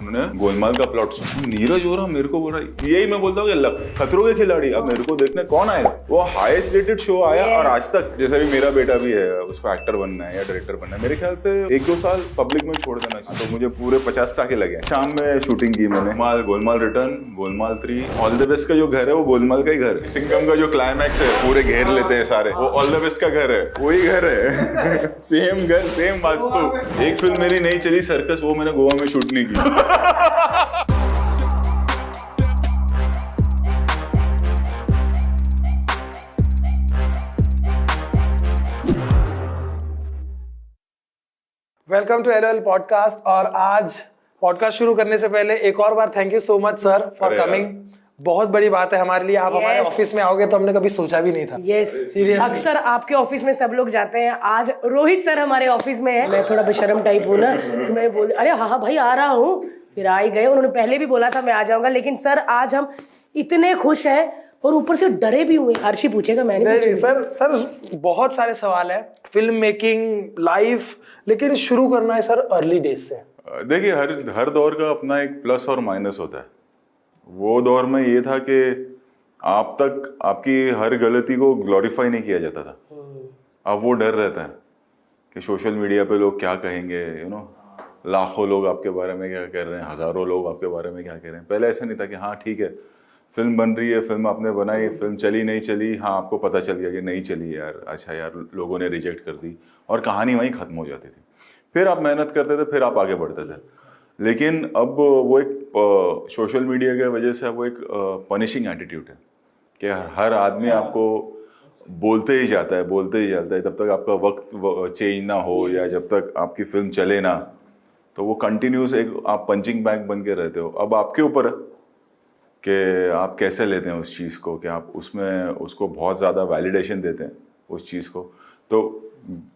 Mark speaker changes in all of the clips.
Speaker 1: उन्होंने गोलमाल का प्लॉट सुना, नीरज हो रहा मेरे को बोल रहा, यही मैं बोलता हूँ कि खतरों के खिलाड़ी अब मेरे को देखने कौन आएगा। वो हाईएस्ट रेटेड शो आया और आज तक, जैसे भी मेरा बेटा भी है, उसको एक्टर बनना है या डायरेक्टर बनना है, मेरे ख्याल से 1-2 साल पब्लिक में छोड़ देना चाहिए। तो मुझे पूरे 50 टाके लगे। शाम में शूटिंग की मैंने, Golmaal return, Golmaal 3, all the best का जो घर है वो गोलमाल का ही घर है। सिंघम का जो क्लाइमैक्स है पूरे घेर लेते हैं सारे, वो ऑल द बेस्ट का घर है, वही घर है। सेम घर, सेम वास्तु। एक फिल्म मेरी नहीं चली सर्कस, वो मैंने गोवा में शूट नहीं की।
Speaker 2: Welcome to LOL podcast. और आज पॉडकास्ट शुरू करने से पहले एक और बार thank you so much sir for coming. बहुत बड़ी बात है हमारे लिए, आप हमारे ऑफिस में आओगे तो हमने कभी सोचा भी नहीं था।
Speaker 3: सीरियसली अक्सर आपके ऑफिस में सब लोग जाते हैं, आज रोहित सर हमारे ऑफिस में है। मैं थोड़ा बेशर्म टाइप हूँ ना, तो मैं बोल अरे हाँ भाई आ रहा हूँ, फिर आ ही गए। उन्होंने पहले भी बोला था मैं आ जाऊंगा, लेकिन सर आज हम इतने खुश हैं और ऊपर से डरे भी हुए। हर्षी पूछेगा, मैंने
Speaker 2: नहीं सर बहुत सारे सवाल है फिल्म मेकिंग लाइफ, लेकिन शुरू करना है सर अर्ली डेज से।
Speaker 1: देखिए हर दौर का अपना एक प्लस और माइनस होता है। वो दौर में ये था कि आप तक आपकी हर गलती को ग्लोरीफाई नहीं किया जाता था। अब वो डर रहता है कि सोशल मीडिया पे लोग क्या कहेंगे, लाखों लोग आपके बारे में क्या कह रहे हैं, हजारों लोग आपके बारे में क्या कह रहे हैं। पहले ऐसा नहीं था कि हाँ ठीक है फिल्म बन रही है, फिल्म आपने बनाई, फिल्म चली नहीं चली, हाँ आपको पता चल गया कि नहीं चली यार, अच्छा यार लोगों ने रिजेक्ट कर दी और कहानी वहीं खत्म हो जाती थी। फिर आप मेहनत करते थे, फिर आप आगे बढ़ते थे। लेकिन अब वो एक सोशल मीडिया की वजह से वो एक पनिशिंग एटीट्यूड है कि हर आदमी आपको बोलते ही जाता है तब तक आपका वक्त चेंज ना हो या जब तक आपकी फिल्म चले ना, तो वो कंटिन्यूस एक आप पंचिंग बैग बन के रहते हो। अब आपके ऊपर है कि आप कैसे लेते हैं उस चीज़ को, कि आप उसमें उसको बहुत ज़्यादा वैलिडेशन देते हैं उस चीज़ को। तो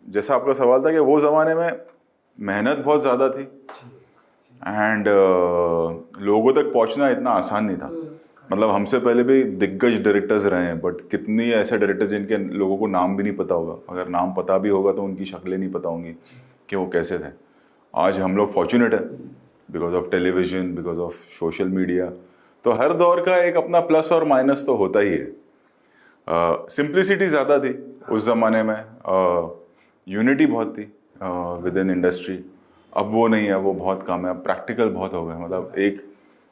Speaker 1: जैसा आपका सवाल था कि वो ज़माने में मेहनत बहुत ज़्यादा थी एंड लोगों तक पहुंचना इतना आसान नहीं था। मतलब हमसे पहले भी दिग्गज डायरेक्टर्स रहे हैं, बट कितनी ऐसे डायरेक्टर्स जिनके लोगों को नाम भी नहीं पता होगा, अगर नाम पता भी होगा तो उनकी शक्लें नहीं पता होंगी कि वो कैसे थे। आज हम लोग फॉर्चुनेट है because of television, because of social media. तो हर दौर का एक अपना प्लस और माइनस तो होता ही है। सिंप्लिसिटी ज़्यादा थी उस ज़माने में, यूनिटी बहुत थी विद इन इंडस्ट्री। अब वो नहीं है, वो बहुत कम है। अब प्रैक्टिकल बहुत हो गया। मतलब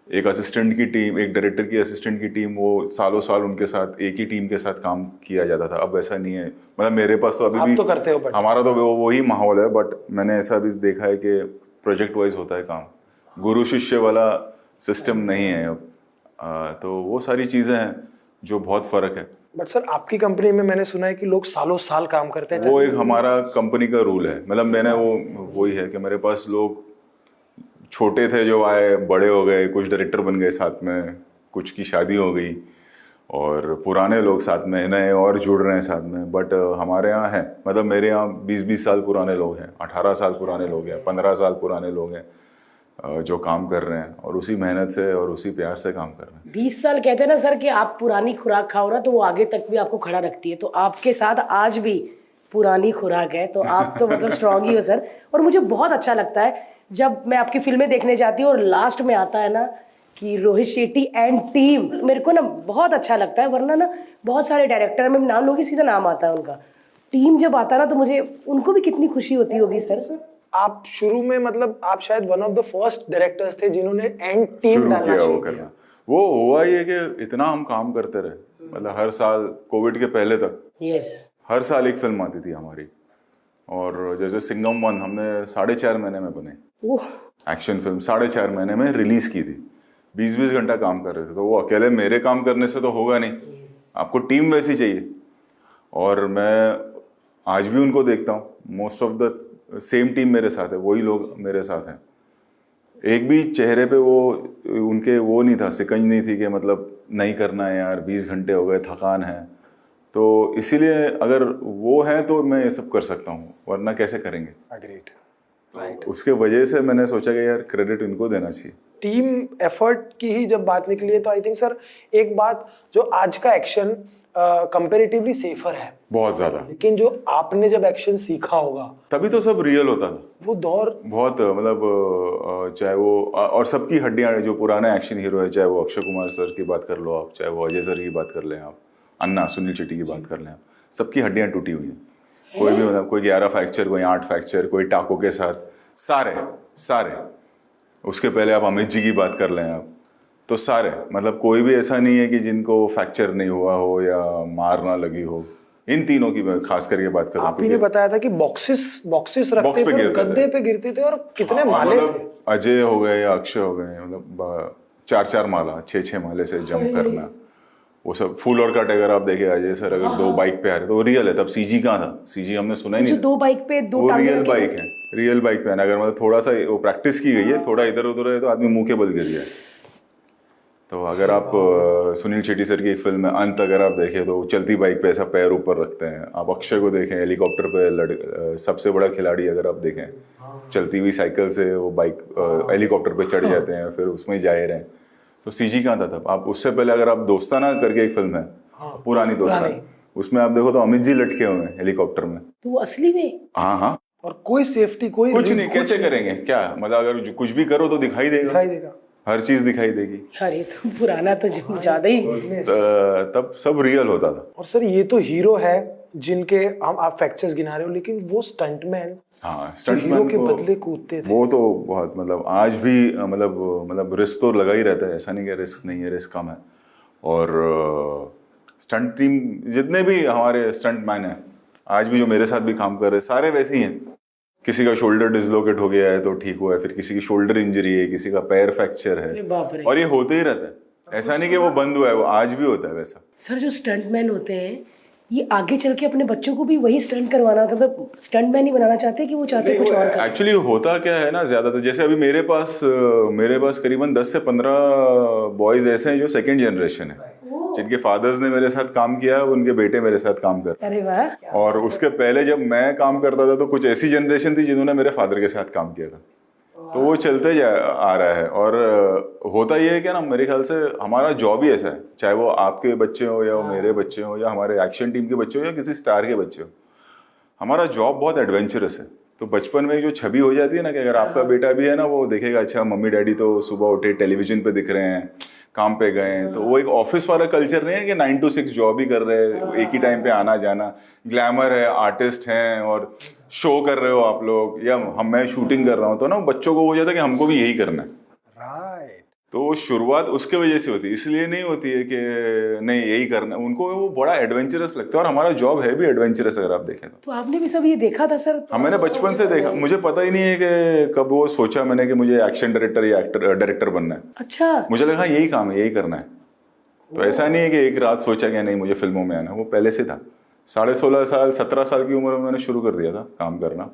Speaker 1: एक असिस्टेंट की टीम, एक डायरेक्टर की असिस्टेंट की टीम, वो सालों साल उनके साथ एक ही टीम के साथ काम किया जाता था। अब ऐसा नहीं है। मतलब मेरे पास तो अभी भी
Speaker 2: तो करते हो,
Speaker 1: हमारा तो वही माहौल है, बट मैंने ऐसा भी देखा है कि प्रोजेक्ट वाइज होता है काम, गुरु शिष्य वाला सिस्टम नहीं है अब। तो वो सारी चीज़ें हैं जो बहुत फ़र्क है।
Speaker 2: बट सर आपकी कंपनी में मैंने सुना है कि लोग सालों साल काम करते हैं।
Speaker 1: वो एक हमारा कंपनी का रूल है। मतलब मैंने वही है कि मेरे पास लोग छोटे थे जो आए, बड़े हो गए, कुछ डायरेक्टर बन गए साथ में, कुछ की शादी हो गई, और पुराने लोग साथ में, नए और जुड़ रहे हैं साथ में। बट हमारे यहाँ है, मतलब मेरे यहाँ 20-20 साल पुराने लोग हैं, 18 साल पुराने लोग हैं, 15 साल पुराने लोग हैं जो काम कर रहे हैं और उसी मेहनत से और उसी प्यार से काम कर रहे हैं।
Speaker 3: 20 साल कहते हैं ना सर कि आप पुरानी खुराक खाओ ना तो वो आगे तक भी आपको खड़ा रखती है। तो आपके साथ आज भी पुरानी खुराक है, तो आप तो मतलब स्ट्रांग ही हो सर। और मुझे बहुत अच्छा लगता है जब मैं आपकी फिल्में देखने जाती हूँ और लास्ट में आता है ना कि रोहित शेट्टी एंड टीम, मेरे को ना बहुत अच्छा लगता है। वरना ना बहुत सारे डायरेक्टर में नाम लोगे सीधा नाम आता है उनका, टीम जब आता है ना तो मुझे उनको भी कितनी खुशी होती होगी सर।
Speaker 2: आप शुरू में, मतलब आप शायद one of the first directors थे जिन्होंने एंड टीम डालना शुरू किया।
Speaker 1: वो हुआ ये कि इतना हम काम करते रहे, मतलब हर साल कोविड के पहले तक हर साल एक फिल्म आती थी हमारी। और जैसे सिंघम 1 हमने 4.5 महीने में बने, एक्शन फिल्म 4.5 महीने में रिलीज की थी। 20-20 घंटा काम कर रहे थे। तो वो अकेले मेरे काम करने से तो होगा नहीं, आपको टीम वैसी चाहिए। और मैं आज भी उनको देखता हूँ, most of the same team मेरे साथ है, वही लोग मेरे साथ हैं। एक भी चेहरे पे वो उनके वो नहीं था, सिकंज नहीं थी कि मतलब नहीं करना है यार, 20 घंटे हो गए, थकान है। तो इसीलिए अगर वो है तो मैं ये सब कर सकता हूँ, वरना कैसे करेंगे।
Speaker 2: Agreed, right.
Speaker 1: उसके वजह से मैंने सोचा कि यार क्रेडिट इनको देना चाहिए।
Speaker 2: टीम एफर्ट की ही जब बात निकली है तो आई थिंक सर एक बात जो आज का एक्शन कंपैरेटिवली सेफर है,
Speaker 1: बहुत ज्यादा।
Speaker 2: लेकिन जो आपने जब एक्शन सीखा होगा
Speaker 1: तभी तो सब रियल होता था
Speaker 2: वो दौर।
Speaker 1: बहुत, मतलब चाहे वो और सबकी हड्डियां, जो पुराने एक्शन हीरो है, चाहे वो अक्षय कुमार सर की बात कर लो आप, चाहे वो अजय सर की बात कर लें आप, अन्ना सुनील शेट्टी की बात कर लें आप, सबकी हड्डियां टूटी हुई हैं। कोई भी, मतलब कोई 11 फ्रैक्चर, कोई 8 फ्रैक्चर, कोई टाकों के साथ, सारे सारे। उसके पहले आप अमित जी की बात कर लें आप, तो सारे, मतलब कोई भी ऐसा नहीं है कि जिनको फ्रैक्चर नहीं हुआ हो या मार ना लगी हो। इन तीनों की मैं खास करके बात करूं।
Speaker 2: आप ही ने बताया था कि बॉक्सेस रखते थे, गद्दे पे गिरते थे और कितने माले से।
Speaker 1: अजय हो गए या अक्षय हो गए, मतलब 4-4 माला, 6-6 माले से जंप करना, वो सब फुल और कट। अगर आप देखे अजय सर अगर 2 बाइक पे आ रहे तो वो रियल है। तब सीजी कहाँ था? सीजी हमने सुना ही नहीं।
Speaker 3: जो 2 बाइक पे 2 टांगे
Speaker 1: रियल बाइक है, रियल बाइक पे है। अगर मतलब थोड़ा सा वो प्रैक्टिस की गई है, थोड़ा इधर उधर है तो आदमी मुंह के बल गिर जाए। तो अगर आप सुनील शेट्टी सर की एक फिल्म है अंत, अगर आप देखें तो चलती बाइक पे ऐसा पैर ऊपर रखते हैं। आप अक्षय को देखें हेलीकॉप्टर पे, सबसे बड़ा खिलाड़ी अगर आप देखें, चलती हुई साइकिल से वो बाइक हेलीकॉप्टर पे चढ़ जाते हैं, फिर उसमें जाए रहे। तो सीजी कहाँ था तब? आप उससे पहले अगर आप दोस्ताना करके एक फिल्म है, पुरानी दोस्ताना, उसमें आप देखो तो अमित जी लटके हुए हैं हेलीकॉप्टर में।
Speaker 3: तो वो असली में?
Speaker 1: हाँ हाँ।
Speaker 2: और कोई सेफ्टी, कोई
Speaker 1: कुछ नहीं, कैसे करेंगे क्या? मतलब अगर कुछ भी करो तो दिखाई देगा, हर चीज दिखाई देगी।
Speaker 3: अरे तो पुराना तो ज्यादा ही।
Speaker 1: तब सब रियल होता था।
Speaker 2: और सर ये तो हीरो है जिनके हम आप फ्रैक्चर्स गिना रहे हो, लेकिन वो स्टंटमैन,
Speaker 1: हाँ,
Speaker 2: हीरो के बदले कूदते थे,
Speaker 1: वो तो बहुत, मतलब आज भी मतलब रिस्क तो लगा ही रहता है। ऐसा नहीं कि रिस्क नहीं है, रिस्क कम है। और स्टंट टीम जितने भी हमारे स्टंट मैन हैं आज भी, जो मेरे साथ भी काम कर रहे हैं, सारे वैसे ही हैं। किसी का शोल्डर डिसलोकेट हो गया है तो ठीक हुआ है, फिर किसी की शोल्डर इंजरी है, किसी का पैर फ्रैक्चर है, और ये होते ही रहता है। ऐसा नहीं कि वो बंद हुआ है, वो आज भी होता है वैसा।
Speaker 3: सर जो स्टंटमैन होते हैं ये आगे चल के अपने बच्चों को भी वही स्टंट करवाना, मतलब स्टंटमैन ही बनाना चाहते कि वो चाहते कुछ और करना?
Speaker 1: एक्चुअली होता क्या है ना, ज्यादातर जैसे अभी मेरे पास करीबन 10 से 15 बॉयज ऐसे हैं जो सेकंड जनरेशन है, जिनके फादर्स ने मेरे साथ काम किया, उनके बेटे मेरे साथ काम कर।
Speaker 3: अरे वाह।
Speaker 1: और उसके पहले जब मैं काम करता था तो कुछ ऐसी जनरेशन थी जिन्होंने मेरे फादर के साथ काम किया था। तो वो चलते आ रहा है। और होता ये है कि ना, मेरे ख्याल से हमारा जॉब ही ऐसा है, चाहे वो आपके बच्चे हो या वो मेरे बच्चे हो या हमारे एक्शन टीम के बच्चे हो या किसी स्टार के बच्चे हो, हमारा जॉब बहुत एडवेंचरस है। तो बचपन में जो छवि हो जाती है ना कि अगर आपका बेटा भी है ना, वो देखेगा अच्छा मम्मी डैडी तो सुबह उठे टेलीविजन पे दिख रहे हैं, काम पे गए हैं, तो वो एक ऑफिस वाला कल्चर नहीं है कि 9 to 6 जॉब ही कर रहे हैं, एक ही टाइम पे आना जाना। ग्लैमर है, आर्टिस्ट हैं और शो कर रहे हो आप लोग, या मैं शूटिंग कर रहा हूँ, तो ना बच्चों को हो जाता है कि हमको भी यही करना है।
Speaker 2: राइट।
Speaker 1: तो शुरुआत उसके वजह से होती है, इसलिए नहीं होती है कि नहीं यही करना। उनको वो बड़ा एडवेंचरस लगता है, और हमारा जॉब है भी एडवेंचरस अगर आप देखें तो।
Speaker 3: आपने भी सब ये देखा था सर?
Speaker 1: हाँ, मैंने बचपन से देखा। मुझे पता ही नहीं है कि कब वो सोचा मैंने कि मुझे एक्शन डायरेक्टर या डायरेक्टर बनना है।
Speaker 3: अच्छा।
Speaker 1: मुझे लगा यही काम है, यही करना है। तो ऐसा नहीं है कि एक रात सोचा कि नहीं मुझे फिल्मों में आना, वो पहले से था। 16.5 साल 17 साल की उम्र में मैंने शुरू कर दिया था काम करना।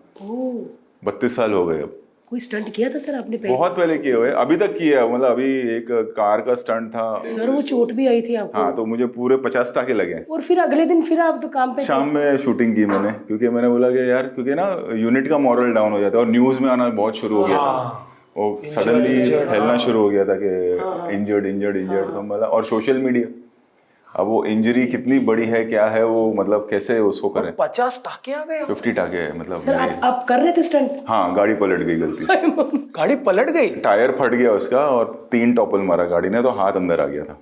Speaker 1: 32 साल हो गए अब।
Speaker 3: कोई स्टंट किया था सर आपने पहले?
Speaker 1: बहुत पहले किए हुए, अभी तक किया है। मतलब अभी एक कार का स्टंट था
Speaker 3: सर, वो चोट भी आई थी आपको?
Speaker 1: हाँ, तो मुझे पूरे 50 टाके लगे।
Speaker 3: और फिर अगले दिन फिर आप तो काम पे
Speaker 1: शाम में शूटिंग की मैंने, क्योंकि मैंने बोला कि यार, क्योंकि ना यूनिट का मॉरल डाउन हो जाता है, और न्यूज में आना बहुत शुरू हो गया था, वो सडनली फैलना शुरू हो गया था कि इंजर्ड तो मतलब। और सोशल मीडिया, अब वो इंजरी कितनी बड़ी है, क्या है वो, मतलब कैसे उसको करें।
Speaker 2: 50 टाके आ गए?
Speaker 1: 50 टाके है मतलब।
Speaker 3: सर आप कर रहे थे स्टंट?
Speaker 1: हाँ, गाड़ी पलट गई गलती से।
Speaker 2: गाड़ी पलट गई?
Speaker 1: टायर फट गया उसका, और 3 टॉपल मारा गाड़ी ने, तो हाथ अंदर आ गया था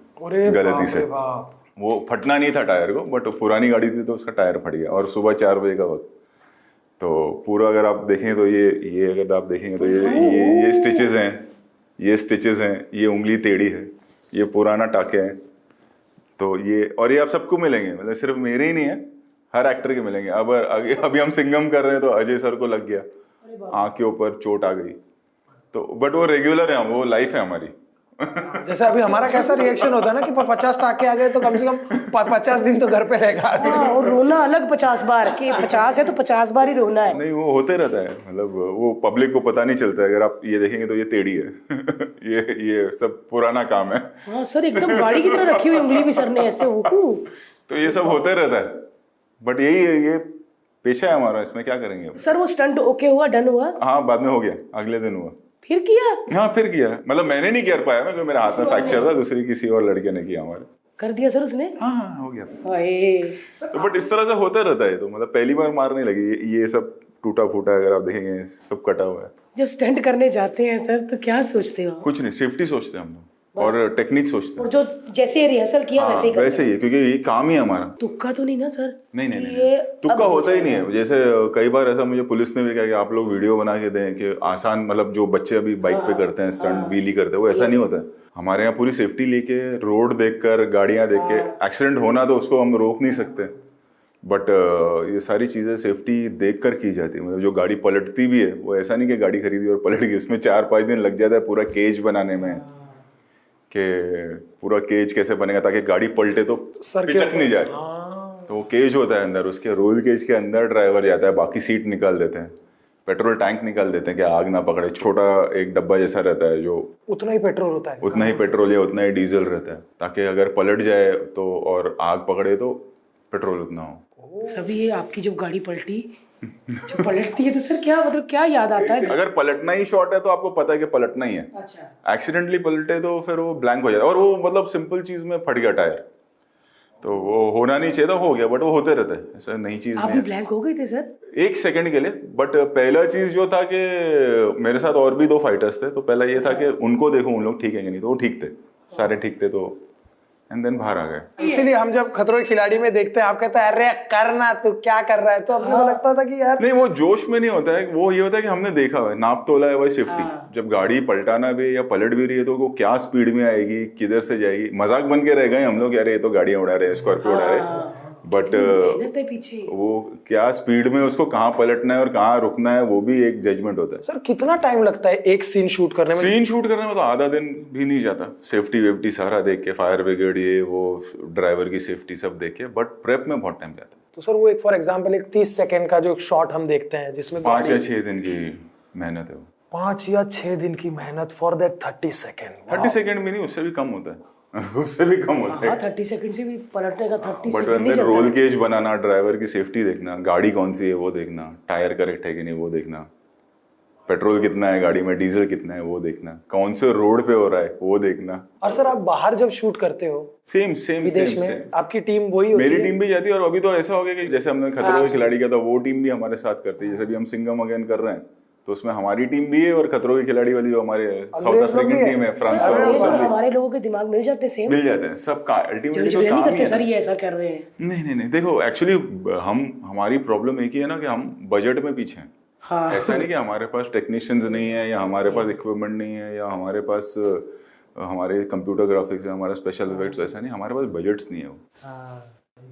Speaker 1: गलती से। वो फटना नहीं था टायर को, बट पुरानी गाड़ी थी तो उसका टायर फट गया। और सुबह 4 बजे का वक्त, तो पूरा अगर आप देखें तो ये अगर आप देखेंगे तो ये स्टिचेस हैं, ये उंगली टेढ़ी है, ये पुराना टाके हैं। तो ये आप सबको मिलेंगे, मतलब सिर्फ मेरे ही नहीं है, हर एक्टर के मिलेंगे। अब अभी हम सिंघम कर रहे हैं तो अजय सर को लग गया, आँख के ऊपर चोट आ गई। तो बट वो रेगुलर है, वो लाइफ है हमारी।
Speaker 2: जैसे अभी हमारा कैसा रिएक्शन होता है ना कि 50 टाके आ गए तो कम से कम 50 दिन तो घर पे रहेगा।
Speaker 3: और रोना अलग 50 बार, कि 50 है तो 50 बार ही रोना है।
Speaker 1: नहीं, वो होते रहता है, मतलब वो पब्लिक को पता नहीं चलता है। अगर आप ये देखेंगे तो ये टेढ़ी है। ये सब पुराना काम है।
Speaker 3: हाँ सर, एकदम गाड़ी की तरह रखी हुई उंगली भी सर ने ऐसे।
Speaker 1: तो ये सब होते रहता है, बट यही है, ये पेशा है हमारा, इसमें क्या करेंगे।
Speaker 3: सर वो स्टंट ओके हुआ, डन हुआ?
Speaker 1: हाँ, बाद में हो गया, अगले दिन हुआ।
Speaker 3: फिर किया?
Speaker 1: हाँ, फिर किया। मतलब मैंने नहीं कर पाया, क्योंकि मेरे हाथ में फ्रैक्चर था, दूसरी किसी और लड़के ने किया हमारे।
Speaker 3: कर दिया सर उसने?
Speaker 1: हाँ हाँ हो गया।
Speaker 3: हाय।
Speaker 1: तो बट इस तरह से होता रहता है, तो मतलब पहली बार मार नहीं लगी, ये सब टूटा फूटा अगर आप देखेंगे सब कटा हुआ है।
Speaker 3: जब स्टंट करने जाते हैं सर तो क्या सोचते हो?
Speaker 1: कुछ नहीं, सेफ्टी सोचते हैं हम लोग और टेक्निक सोचते
Speaker 3: और
Speaker 1: हैं।
Speaker 3: जो जैसे रिहर्सल किया
Speaker 1: हाँ,
Speaker 3: वैसे ही करते
Speaker 1: वैसे ही है, क्योंकि ये काम ही है हमारा।
Speaker 3: तुक्का तो नहीं ना सर?
Speaker 1: नहीं
Speaker 3: कि
Speaker 1: नहीं
Speaker 3: ये
Speaker 1: नहीं, तुक्का
Speaker 3: अब हो
Speaker 1: होता ही नहीं
Speaker 3: जाएगा।
Speaker 1: है। जैसे कई बार ऐसा मुझे पुलिस ने भी कहा कि आप लोग वीडियो बना के दें कि आसान, मतलब जो बच्चे अभी बाइक पे करते हैं स्टंट व्हीली करते हैं, वो ऐसा नहीं होता है। हमारे यहाँ पूरी सेफ्टी लेके, रोड देखकर, गाड़ियां देख के, एक्सीडेंट होना तो उसको हम रोक नहीं सकते, बट ये सारी चीजें सेफ्टी देख कर की जाती है। मतलब जो गाड़ी पलटती भी है वो ऐसा नहीं कि गाड़ी खरीदी और पलट गई, उसमें 4-5 दिन लग जाता है पूरा केज बनाने में, कि पूरा केज कैसे बनेगा ताकि गाड़ी पलटे तो
Speaker 2: सर के
Speaker 1: पिचक नहीं जाए। तो वो केज होता है अंदर, उसके रोल केज के अंदर ड्राइवर जाता है, बाकी सीट निकाल देते हैं, पेट्रोल टैंक निकाल देते हैं कि आग ना पकड़े। छोटा एक डब्बा जैसा रहता है जो
Speaker 2: उतना ही पेट्रोल होता है,
Speaker 1: उतना ही पेट्रोल या उतना ही डीजल रहता है, ताकि अगर पलट जाए तो और आग पकड़े तो पेट्रोल उतना हो।
Speaker 3: सभी ये आपकी जब गाड़ी पलटी, जो पलटती है तो सर क्या मतलब क्या याद आता है?
Speaker 1: अगर पलटना ही शॉर्ट है तो आपको पता है कि पलटना ही है।
Speaker 3: अच्छा।
Speaker 1: एक्सीडेंटली पलटे तो फिर वो ब्लैंक हो जाता है, और वो मतलब सिंपल चीज में फट गया टायर, तो वो होना नहीं चाहिए था, हो गया, बट वो होते रहता है, ऐसा नई चीज
Speaker 3: आप
Speaker 1: नहीं
Speaker 3: भी
Speaker 1: है।
Speaker 3: ब्लैंक हो गए थे सर?
Speaker 1: 1 सेकंड के लिए। बट पहला चीज जो था कि मेरे साथ और भी 2 फाइटर्स थे, तो पहला ये था कि उनको देखो उन लोग ठीक है कि नहीं, तो वो ठीक थे, सारे ठीक थे, तो एंड देन बाहर आ गए।
Speaker 2: इसीलिए हम जब खतरों के खिलाड़ी में देखते हैं, आप कहते हैं अरे करना, तू क्या कर रहा है, तो अपने को लगता था कि यार
Speaker 1: नहीं, वो जोश में नहीं होता है, वो ये होता है कि हमने देखा है, नाप तोला है, वही सेफ्टी। जब गाड़ी पलटाना भी या पलट भी रही है तो वो क्या स्पीड में आएगी, किधर से जाएगी, मजाक बन के रह गए हम लोग, यार ये तो गाड़ियां उड़ा रहे हैं, स्कॉर्पियो उड़ा रहे हैं, बट
Speaker 3: मेहनत है पीछे।
Speaker 1: वो क्या स्पीड में उसको कहाँ पलटना है और कहाँ रुकना है, वो भी एक जजमेंट होता है।
Speaker 2: सर कितना टाइम लगता है एक सीन शूट करने में?
Speaker 1: सीन शूट करने में तो आधा दिन भी नहीं जाता, सेफ्टी वेफ्टी सारा देख के, फायर ब्रिगेड ये वो, ड्राइवर की सेफ्टी सब देख के, बट प्रेप में बहुत टाइम जाता है।
Speaker 2: तो सर वो एक फॉर एग्जांपल एक 30 सेकंड का जो शॉट हम देखते हैं जिसमें
Speaker 1: 5 या 6 दिन की मेहनत है वो।
Speaker 2: 5 या 6 दिन की मेहनत फॉर दैट 30 सेकंड।
Speaker 1: 30 सेकंड भी नहीं, उससे भी कम होता है उससे भी कम होता है।
Speaker 3: हाँ 30 सेकंड से भी पलटने का 30
Speaker 1: बट
Speaker 3: सेकंड नहीं
Speaker 1: अंदर
Speaker 3: चलता।
Speaker 1: रोल केज बनाना, ड्राइवर की सेफ्टी देखना, गाड़ी कौन सी है वो देखना, टायर करेक्ट है कि नहीं वो देखना, पेट्रोल कितना है गाड़ी में, डीजल कितना है वो देखना, कौन से रोड पे हो रहा है वो देखना।
Speaker 2: और सर आप बाहर जब शूट करते हो
Speaker 1: सेम सेम
Speaker 2: विदेश
Speaker 1: सेम
Speaker 2: में,
Speaker 1: सेम।
Speaker 2: आपकी टीम वही होती
Speaker 1: मेरी
Speaker 2: है?
Speaker 1: टीम भी जाती है, और अभी तो ऐसा हो गया कि जैसे हमने खतरों के खिलाड़ी किया था, वो टीम भी हमारे साथ करती है। जैसे भी हम सिंघम अगेन कर रहे हैं, तो उसमें हमारी टीम भी है, और खतरों के खिलाड़ी वाली जो हमारे साउथ अफ्रीकन टीम है, फ्रांस
Speaker 3: सर,
Speaker 1: वाला, वो
Speaker 3: ये
Speaker 1: सब
Speaker 3: सब
Speaker 1: भी
Speaker 3: हमारे लोगों के दिमाग में जाते सेम।
Speaker 1: मिल जाते हैं सब का। अल्टीमेटली तो
Speaker 3: नहीं
Speaker 1: काम ही
Speaker 3: करते
Speaker 1: है
Speaker 3: सर
Speaker 1: ना।
Speaker 3: ये ऐसा कर रहे हैं।
Speaker 1: नहीं नहीं नहीं, देखो एक्चुअली हमारी प्रॉब्लम एक ही है ना कि हम बजट में पीछे हैं।
Speaker 3: हाँ।
Speaker 1: ऐसा नहीं कि हमारे पास टेक्नीशियंस नहीं है, या हमारे पास इक्विपमेंट नहीं है, या हमारे पास हमारे कंप्यूटर ग्राफिक्स है, हमारा स्पेशल इफेक्ट्स, ऐसा नहीं, हमारे पास बजट्स नहीं है वो।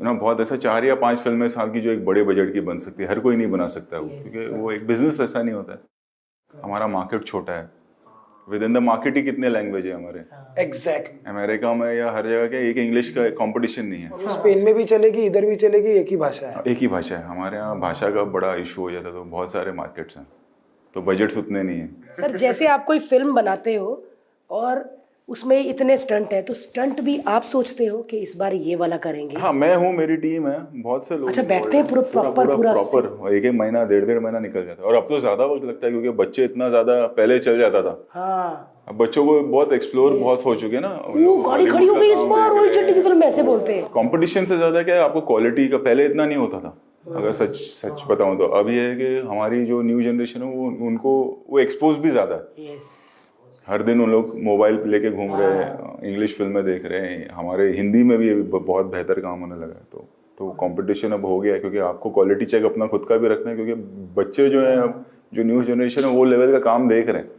Speaker 1: ना बहुत ऐसा 4 या 5 फिल्में साल की जो एक बड़े बजट की बन सकती है, हर कोई नहीं बना सकता वो, क्योंकि वो एक बिजनेस ऐसा नहीं होता है। हमारा मार्केट छोटा है, विद इन द मार्केट ही कितने लैंग्वेज है हमारे।
Speaker 2: एग्जैक्टली।
Speaker 1: अमेरिका में या हर जगह के एक इंग्लिश का कंपटीशन नहीं है,
Speaker 2: स्पेन में भी चलेगी, इधर भी चलेगी, एक ही भाषा है।
Speaker 1: एक ही भाषा है। हमारे यहाँ भाषा का बड़ा इशू हो जाता है, तो बहुत सारे मार्केट्स हैं, तो बजट्स उतने नहीं है।
Speaker 3: सर जैसे आप कोई फिल्म बनाते हो और उसमें इतने स्टंट है, तो स्टंट भी आप सोचते हो कि इस बार ये वाला करेंगे?
Speaker 1: हाँ मैं हूँ, मेरी टीम है, बहुत से लोग।
Speaker 3: अच्छा, बैठते हैं पूरा
Speaker 1: प्रॉपर 1-1 महीना 1.5 महीना निकल जाता है, और अब तो ज्यादा वक्त लगता है क्योंकि बच्चे इतना ज्यादा, पहले चल जाता था,
Speaker 3: हाँ।
Speaker 1: अब बच्चों को बहुत एक्सप्लोर बहुत हो चुके हैं ना।
Speaker 3: वो गाड़ी खड़ी हो गई इस बार, रोहित शेट्टी की फिल्म ऐसे बोलते हैं।
Speaker 1: कंपटीशन से ज्यादा क्या है, आपको क्वालिटी का पहले इतना नहीं होता था, अगर सच बताऊं तो। अब ये है कि हमारी जो न्यू जनरेशन है वो, उनको वो एक्सपोज भी ज्यादा है।
Speaker 3: यस।
Speaker 1: हर दिन उन लोग मोबाइल लेके घूम रहे हैं, इंग्लिश फिल्में देख रहे हैं, हमारे हिंदी में भी बहुत बेहतर काम होने लगा है। तो कंपटीशन अब हो गया है, क्योंकि आपको क्वालिटी चेक अपना खुद का भी रखना है, क्योंकि बच्चे जो हैं अब, जो न्यू जनरेशन है, वो लेवल का काम देख रहे हैं।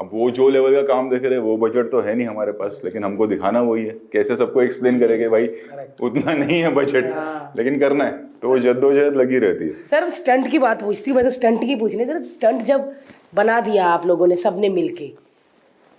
Speaker 1: अब वो जो लेवल का काम देख रहे हैं, वो बजट तो है नहीं हमारे पास, लेकिन हमको दिखाना वही है। कैसे सबको एक्सप्लेन करेंगे भाई उतना नहीं है बजट, लेकिन करना है, तो वो जद्दोजहद लगी रहती है।
Speaker 3: सर स्टंट की बात पूछती हूँ, मैं तो स्टंट की पूछने। सर स्टंट जब बना दिया आप लोगों ने सबने मिलके,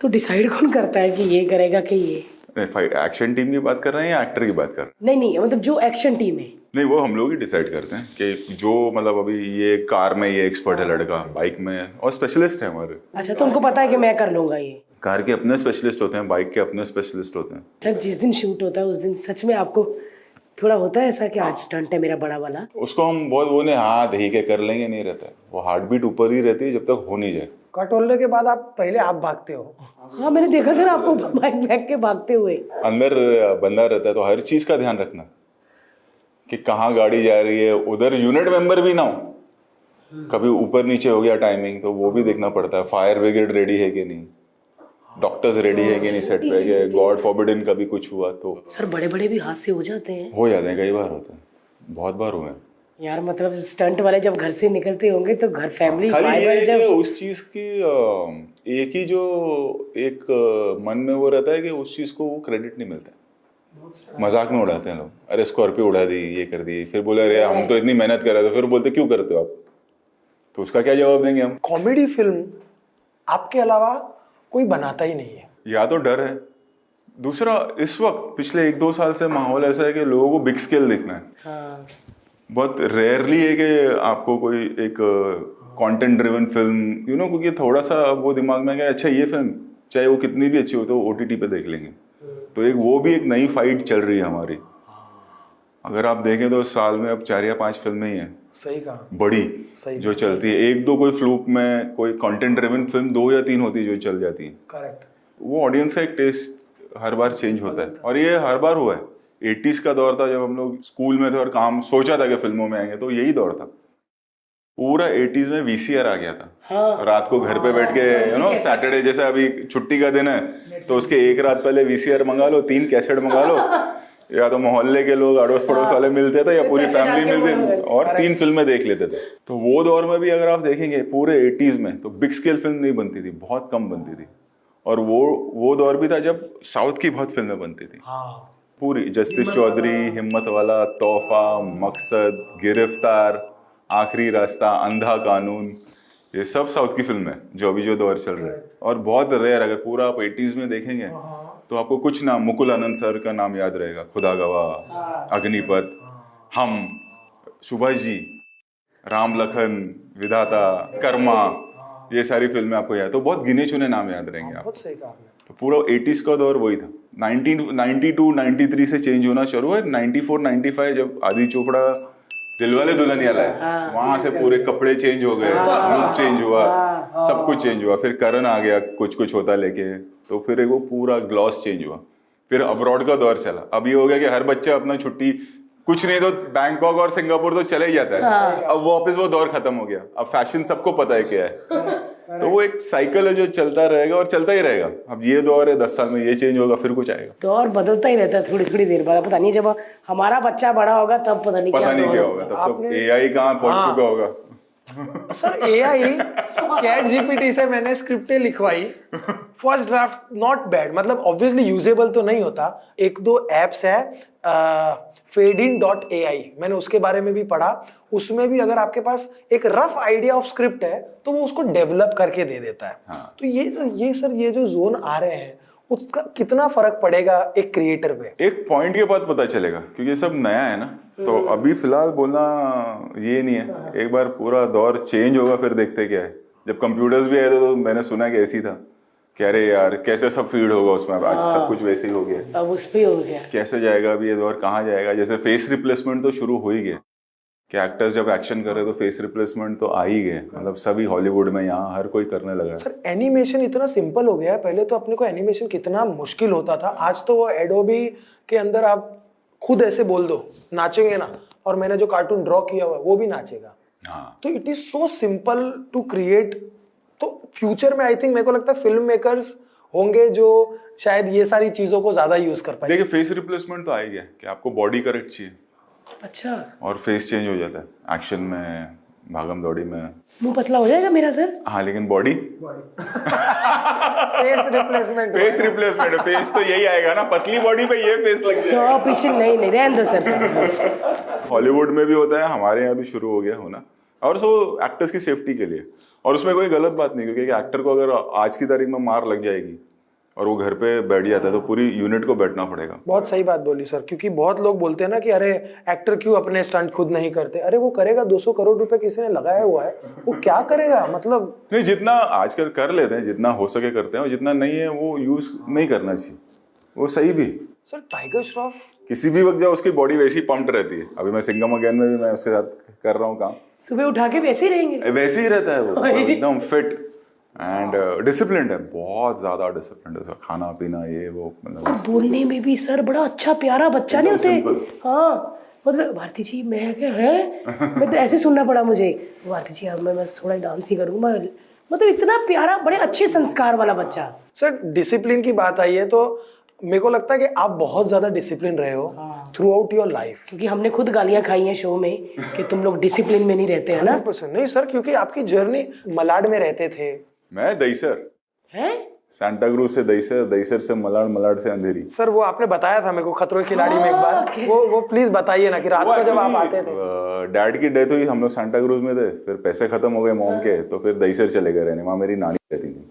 Speaker 3: तो डिसाइड कौन करता है कि ये करेगा कि ये?
Speaker 1: एक्शन टीम की बात कर रहे हैं या एक्टर की बात कर रहे हैं?
Speaker 3: नहीं मतलब जो एक्शन टीम है।
Speaker 1: नहीं, वो हम लोग ही डिसाइड करते हैं कि जो, मतलब अभी ये कार में ये एक्सपर्ट है लड़का, बाइक में और स्पेशलिस्ट है हमारे।
Speaker 3: अच्छा, तो उनको पता है कि मैं कर लूंगा ये?
Speaker 1: कार के अपने स्पेशलिस्ट होते हैं, बाइक के अपने स्पेशलिस्ट होते हैं।
Speaker 3: सर जिस दिन शूट होता है उस दिन सच में आपको थोड़ा होता है ऐसा कि आज स्टंट है मेरा बड़ा वाला?
Speaker 1: उसको हम बहुत वो नहीं, हाँ ठीक है कर लेंगे, नहीं रहता है वो। हार्ट बीट ऊपर ही रहती है जब तक हो नहीं जाए।
Speaker 2: कटोलने के बाद आप पहले आप भागते हो।
Speaker 3: हाँ मैंने देखा सर आपको बाइक फेंक के भागते हुए।
Speaker 1: अंदर बंदा रहता है तो हर चीज का ध्यान रखना कि कहाँ गाड़ी जा रही है, उधर यूनिट मेंबर भी ना हो, कभी ऊपर नीचे हो गया टाइमिंग तो वो भी देखना पड़ता है। फायर ब्रिगेड रेडी है कि नहीं, डॉक्टर्स रेडी है कि नहीं सेट पे, कि गॉड फॉरबिडन कभी कुछ हुआ तो।
Speaker 3: सर बड़े बड़े भी हादसे हो जाते हैं।
Speaker 1: हो जाते हैं, कई बार होते हैं, बहुत बार हुए हैं।
Speaker 3: यार मतलब स्टंट वाले जब घर से निकलते होंगे तो घर फैमिली
Speaker 1: खाली
Speaker 3: भाई
Speaker 1: ये
Speaker 3: भाई
Speaker 1: है
Speaker 3: जब
Speaker 1: कि उस चीज की एक ही जो एक मन में वो रहता है कि उस चीज को वो क्रेडिट नहीं मिलता है। मजाक में उड़ाते हैं लोग, अरे स्कॉर्पियो उड़ा दी, ये कर दी, फिर बोले अरे हम तो इतनी मेहनत कर रहे थे, फिर बोलते क्यों करते हो आप, तो उसका क्या जवाब देंगे हम?
Speaker 2: कॉमेडी फिल्म आपके अलावा कोई बनाता ही नहीं है।
Speaker 1: या तो डर है, दूसरा इस वक्त पिछले 1-2 साल से माहौल ऐसा है कि लोगों को बिग स्केल देखना है।
Speaker 3: हाँ
Speaker 1: बहुत रेयरली है कि आपको कोई एक कंटेंट ड्रिवन फिल्म क्योंकि थोड़ा सा वो दिमाग में है अच्छा ये फिल्म चाहे वो कितनी भी अच्छी हो तो OTT पे देख लेंगे। तो एक वो भी एक नई फाइट चल रही है हमारी। अगर आप देखें तो साल में अब 4 या 5 फिल्में ही हैं
Speaker 2: सही कहा,
Speaker 1: बड़ी
Speaker 2: सही
Speaker 1: जो चलती है। 1-2 कोई फ्लूक में कोई कंटेंट ड्रिवन फिल्म 2 या 3 होती है जो चल जाती है।
Speaker 2: करेक्ट।
Speaker 1: वो ऑडियंस का एक टेस्ट हर बार चेंज होता है और ये हर बार हुआ है। 80s का दौर था जब हम लोग स्कूल में थे और काम सोचा था कि फिल्मों में आएंगे, तो यही दौर था। पूरा 80s में VCR आ गया था।
Speaker 3: हाँ।
Speaker 1: रात को घर पे बैठ के सैटरडे जैसे अभी छुट्टी का दिन है तो उसके एक रात पहले VCR मंगा लो, 3 कैसेट मंगा लो, या तो मोहल्ले के लोग अड़ोस पड़ोस वाले मिलते थे या पूरी फैमिली मिलती और 3 फिल्में देख लेते थे। तो वो दौर में भी अगर आप देखेंगे पूरे 80s में तो बिग स्केल फिल्म नहीं बनती थी, बहुत कम बनती थी। और वो दौर भी था जब साउथ की बहुत फिल्में बनती थी।
Speaker 2: हाँ
Speaker 1: पूरी जस्टिस चौधरी, हिम्मत वाला, तोहफा, मकसद, गिरफ्तार, आखिरी रास्ता, अंधा कानून, ये सब साउथ की फिल्म है जो दौर चल रहा है। और बहुत रेयर, अगर पूरा आप 80s में देखेंगे तो आपको कुछ नाम, मुकुल आनंद सर का नाम याद रहेगा, खुदा गवाह, अग्निपथ, हम, सुभाष जी, राम लखन, विधाता, कर्मा, ये सारी फिल्में आपको याद, तो बहुत गिने चुने नाम याद रहेंगे आप।
Speaker 2: बहुत सही कहा आपने।
Speaker 1: तो पूरा 80s का दौर वही था। 1992-93 से चेंज होना शुरू हुआ। 94-95 जब आदि चोपड़ा दिलवाले दुल्हनिया लाए, वहां से पूरे कपड़े चेंज हो गए, लुक चेंज हुआ, सब कुछ चेंज हुआ। फिर करण आ गया कुछ कुछ होता लेके, तो फिर एक वो पूरा ग्लॉस चेंज हुआ। फिर अब्रॉड का दौर चला। अब ये हो गया कि हर बच्चा अपना छुट्टी कुछ नहीं तो बैंकॉक और सिंगापुर तो चले ही जाता है। अब वापस वो दौर खत्म हो गया। अब फैशन सबको पता है क्या है। तो वो एक साइकिल है जो चलता रहेगा और चलता ही रहेगा। अब ये दौर है, 10 साल में ये चेंज होगा, फिर कुछ आएगा।
Speaker 3: दौर बदलता ही रहता है थोड़ी थोड़ी देर बाद। पता नहीं जब हमारा बच्चा बड़ा होगा तब पता नहीं
Speaker 1: क्या होगा। तब तो AI कहाँ पहुंच चुका होगा।
Speaker 2: सर AI चैट GPT से मैंने स्क्रिप्टें लिखवाई, फर्स्ट ड्राफ्ट नॉट बैड, मतलब ऑब्वियसली यूजेबल तो नहीं होता। 1-2 एप्स है, fadein.ai, मैंने उसके बारे में भी पढ़ा। उसमें भी अगर आपके पास एक रफ आइडिया ऑफ स्क्रिप्ट है तो वो उसको डेवलप करके दे देता है।
Speaker 1: हाँ।
Speaker 2: तो ये सर ये जो जोन आ रहे हैं उसका कितना फर्क पड़ेगा एक क्रिएटर पे?
Speaker 1: एक पॉइंट के बाद पता चलेगा, क्योंकि ये सब नया है ना। तो अभी फिलहाल बोलना ये नहीं है। एक बार पूरा दौर चेंज होगा फिर देखते क्या है। जब कंप्यूटर्स भी आए थे तो मैंने सुना कि ऐसी था, कह रहे यार कैसे सब फीड होगा उसमें। आज सब कुछ वैसे ही हो गया,
Speaker 3: अब उस पे हो गया।
Speaker 1: कैसे जाएगा अभी ये दौर, कहाँ जाएगा। जैसे फेस रिप्लेसमेंट तो शुरू हो ही गया कि एक्टर्स जब एक्शन कर रहे तो फेस रिप्लेसमेंट तो आ ही गए। मतलब सभी हॉलीवुड में यहाँ हर कोई करने लगा।
Speaker 2: सर एनिमेशन इतना सिंपल हो गया है। पहले तो अपने को एनिमेशन कितना मुश्किल होता था। आज तो वो एडोबी के अंदर आप खुद ऐसे बोल दो नाचेंगे ना, और मैंने जो कार्टून ड्रॉ किया हुआ है वो भी नाचेगा।
Speaker 1: हाँ।
Speaker 2: तो it is so simple to create. तो फ्यूचर में आई थिंक मेरे को लगता है फिल्म मेकर्स होंगे जो शायद ये सारी चीजों को ज्यादा यूज कर पाए।
Speaker 1: देखिए फेस रिप्लेसमेंट तो आ ही गया कि आपको बॉडी करेक्ट चाहिए।
Speaker 3: अच्छा।
Speaker 1: और फेस चेंज हो जाता है एक्शन में, भागम दौड़ी में।
Speaker 3: मुंह पतला हो जाएगा मेरा सर।
Speaker 1: हाँ लेकिन बॉडी
Speaker 2: फेस रिप्लेसमेंट
Speaker 1: फेस तो यही आएगा ना, पतली बॉडी पे ये फेस लग जाएगा।
Speaker 3: तो पीछे नहीं रहने दो सर।
Speaker 1: हॉलीवुड में भी होता है, हमारे यहाँ भी शुरू हो गया होना, और सो एक्टर्स की सेफ्टी के लिए। और उसमें कोई गलत बात नहीं, क्योंकि एक्टर को अगर आज की तारीख में मार लग जाएगी और वो घर पे बैठ जाता है तो पूरी यूनिट को बैठना पड़ेगा।
Speaker 2: बहुत सही बात बोली सर, क्योंकि बहुत लोग बोलते हैं ना कि अरे एक्टर क्यों अपने स्टंट खुद नहीं करते। अरे वो करेगा, 200 करोड़ रुपए किसी ने लगाया हुआ है, वो क्या करेगा। मतलब
Speaker 1: नहीं, जितना आजकल कर लेते हैं, जितना हो सके करते हैं, और जितना नहीं है वो यूज नहीं करना चाहिए, वो सही भी।
Speaker 2: सर टाइगर श्रॉफ
Speaker 1: किसी भी वक्त जाओ उसकी बॉडी वैसी पम्प्ड रहती है। अभी मैं सिंघम अगेन में भी मैं उसके साथ कर रहा हूँ काम,
Speaker 3: सुबह उठा के वैसे ही रहेंगे,
Speaker 1: वैसे ही रहता है वो एकदम फिट। एंड डिसिप्लिन है, बहुत ज्यादा डिसिप्लिन है, खाना पीना ये वो, मतलब
Speaker 3: और बोलने में भी सर बड़ा अच्छा प्यारा बच्चा नहीं होते।
Speaker 1: simple।
Speaker 3: हाँ मतलब भारती जी मैं क्या है मैं तो ऐसे सुनना पड़ा मुझे, भारती जी अब मैं बस थोड़ा डांस ही करूँगा, मतलब इतना प्यारा, बड़े अच्छे संस्कार वाला बच्चा।
Speaker 2: सर डिसिप्लिन की बात आई है तो मेरे को लगता है कि आप बहुत ज्यादा डिसिप्लिन रहे हो थ्रू आउट योर लाइफ।
Speaker 3: क्योंकि हमने खुद गालियां खाई हैं शो में कि तुम लोग डिसिप्लिन में नहीं रहते हैं ना।
Speaker 2: 100% नहीं सर, क्योंकि आपकी जर्नी मलाड में रहते थे।
Speaker 1: मैं दहीसर,
Speaker 3: हैं?
Speaker 1: सांता क्रूज से दहीसर, दहीसर से मलाड, मलाड से अंधेरी।
Speaker 2: सर वो आपने बताया था मेरे को खतरों के खिलाड़ी में एक बार,
Speaker 3: कैसे?
Speaker 2: वो प्लीज बताइए ना कि रात को जब आप आते थे।
Speaker 1: डैड की डेथ हुई, हम लोग सांता क्रूज में थे, फिर पैसे खत्म हो गए मॉम के, तो फिर दहीसर चले गए रहने, वहाँ मेरी नानी रहती थी,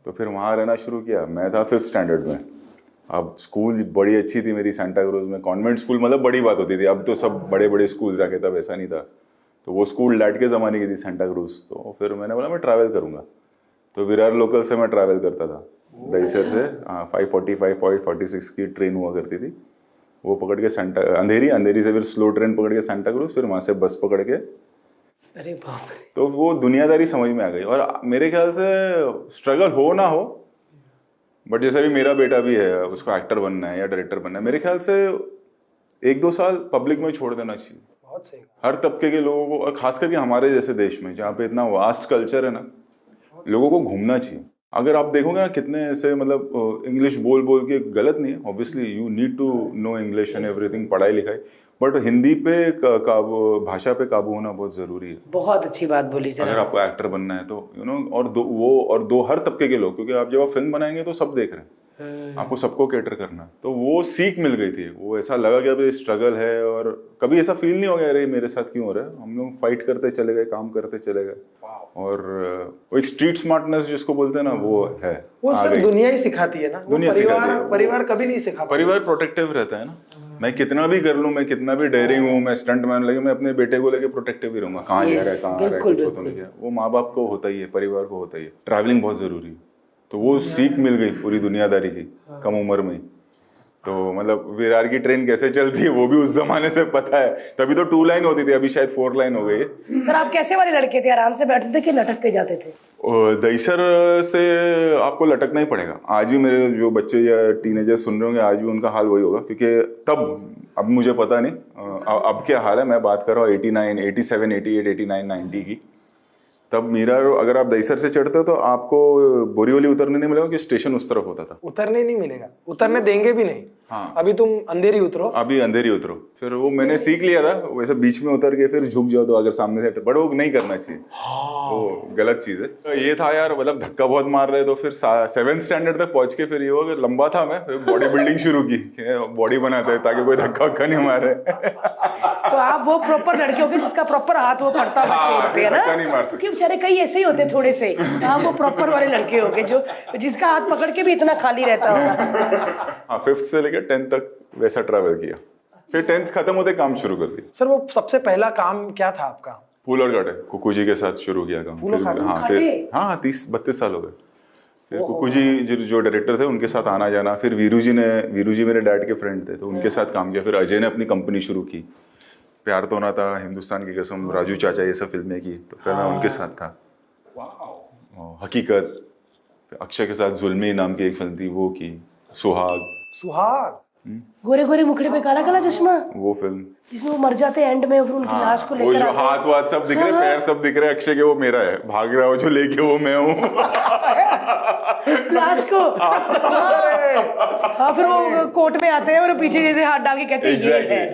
Speaker 1: तो फिर वहाँ रहना शुरू किया। मैं था 5th स्टैंडर्ड में। अब स्कूल बड़ी अच्छी थी मेरी सांता क्रूज में, कॉन्वेंट स्कूल, मतलब बड़ी बात होती थी। अब तो सब बड़े बड़े स्कूल जाके, तब ऐसा नहीं था। तो वो स्कूल डैड के ज़माने की थी सांता क्रूज। तो फिर मैंने बोला मैं ट्रैवल करूँगा, तो विरार लोकल से मैं ट्रैवल करता था दहीसर से। 5:45 5:46 की ट्रेन हुआ करती थी, वो पकड़ के अंधेरी से फिर स्लो ट्रेन पकड़ के सांता क्रूज, फिर वहाँ से बस पकड़ के।
Speaker 3: अरे बाप रे।
Speaker 1: तो वो दुनियादारी समझ में आ गई। और मेरे ख्याल से स्ट्रगल हो ना हो, बट जैसे भी मेरा बेटा भी है, उसको एक्टर बनना है या डायरेक्टर बनना है, मेरे ख्याल से 1-2 साल पब्लिक में छोड़ देना चाहिए।
Speaker 2: बहुत सही।
Speaker 1: हर तबके के लोगों को, और खास करके हमारे जैसे देश में जहाँ पे इतना वास्ट कल्चर है ना, लोगों को घूमना चाहिए। अगर आप देखोगे ना कितने ऐसे, मतलब इंग्लिश बोल बोल के, गलत नहीं है obviously, you need to know English and everything, पढ़ाई लिखाई, बट हिंदी पे भाषा पे काबू होना बहुत ज़रूरी है।
Speaker 3: बहुत अच्छी बात बोली सर।
Speaker 1: अगर आपको एक्टर बनना है तो यू नो, और दो हर तबके के लोग, क्योंकि आप जब आप फिल्म बनाएंगे तो सब देख रहे हैं, आपको सबको कैटर करना है। तो वो सीख मिल गई थी, वो ऐसा लगा कि अभी स्ट्रगल है, और कभी ऐसा फील नहीं हो गया अरे मेरे साथ क्यों हो रहा है। हम लोग फाइट करते चले गए, काम करते चले गए, और वो एक स्ट्रीट स्मार्टनेस जिसको बोलते हैं ना, वो है।
Speaker 2: वो सर दुनिया ही सिखाती है ना, वो
Speaker 1: दुनिया सिखाती है।
Speaker 2: परिवार कभी नहीं सिखा।
Speaker 1: परिवार प्रोटेक्टिव रहता है ना। मैं कितना भी कर लूँ, मैं कितना भी डेयरिंग हूँ, मैं स्टंट मैन लगे, मैं अपने बेटे को लेके प्रोटेक्टिव ही रहूंगा। कहाँ जा रहा है, कहाँ आ रहा है, कुछ हो तो नहीं गया। वो माँ बाप को होता ही है, परिवार को होता ही है। ट्रैवलिंग बहुत जरूरी है, तो वो सीख मिल गई पूरी दुनियादारी की कम उम्र में। तो मतलब विरार की ट्रेन कैसे चलती है वो भी उस जमाने से पता है। तभी तो 2 लाइन होती थी, अभी शायद 4 लाइन हो गई है।
Speaker 3: सर आप कैसे वाले लड़के थे, आराम से बैठते थे कि लटक के जाते थे?
Speaker 1: दहीसर से आपको लटकना ही पड़ेगा। आज भी मेरे जो बच्चे या टीनेजर सुन रहे होंगे, आज भी उनका हाल वही होगा, क्योंकि तब, अब मुझे पता नहीं अब क्या हाल है, मैं बात कर रहा हूँ 89, 87, 88, 89, 90 की। तब मीरा, अगर आप दहीसर से चढ़ते हो तो आपको बोरीवली उतरने नहीं मिलेगा, कि स्टेशन उस तरफ होता था।
Speaker 2: उतरने नहीं मिलेगा, उतरने देंगे भी नहीं।
Speaker 1: हाँ,
Speaker 2: अभी तुम अंधेरी उतरो,
Speaker 1: अभी अंधेरी उतरो। फिर वो मैंने सीख लिया था, वैसे बीच में उतर के फिर झुक जाओ तो अगर सामने से, बट वो नहीं करना चाहिए। वो गलत चीज है। तो ये था यार, मतलब धक्का बहुत मार रहे। तो फिर 7th स्टैंडर्ड तक पहुंच के फिर ये हुआ कि लंबा था मैं, फिर बॉडी बिल्डिंग शुरू की, बॉडी बनाते हैं ताकि कोई धक्का वक्का नहीं मारे।
Speaker 3: तो आप वो प्रॉपर लड़के हो गए जिसका प्रॉपर हाथ वो पड़ता होगा चेन पे, है ना? क्योंकि बेचारे कई ऐसे ही होते हैं थोड़े से। आप वो प्रॉपर वाले लड़के हो गए जो जिसका हाथ पकड़ के भी इतना खाली रहता होगा।
Speaker 1: हाँ, 5th से लेकर 10th तक वैसा ट्रैवल किया, फिर 10th खत्म होते काम शुरू कर दिया।
Speaker 2: सर वो सबसे पहला काम क्या था आपका?
Speaker 1: फूल और कांटे, कुकू जी के साथ शुरू किया काम। हाँ, फिर हाँ 30-32 साल हो गए। फिर कुकू जी जो डायरेक्टर थे उनके साथ आना जाना। फिर वीरू जी मेरे डैड के फ्रेंड थे, तो उनके साथ काम किया। फिर अजय ने अपनी कंपनी शुरू की, प्यार तो ना था, हिंदुस्तान की कसम, राजू चाचा, ये सब फिल्में की। तो फिर मैं उनके साथ था। हकीकत, अक्षय के साथ जुल्मी नाम की एक फिल्म थी, वो की। सुहाग,
Speaker 3: गोरे गोरे मुखड़े पे काला काला चश्मा,
Speaker 1: वो फिल्म
Speaker 3: जिसमें वो मर जाते हैं एंड में, फिर उनकी लाश को
Speaker 1: वो
Speaker 3: लेकर
Speaker 1: जो हाथ वाथ सब दिख रहे, पैर सब दिख रहे अक्षय के, वो मेरा है। भाग रहा हो जो लेके, वो मैं हूँ।
Speaker 3: लाश को। हाँ, फिर वो कोर्ट में आते हैं और पीछे जैसे हाथ डाल के कहते हैं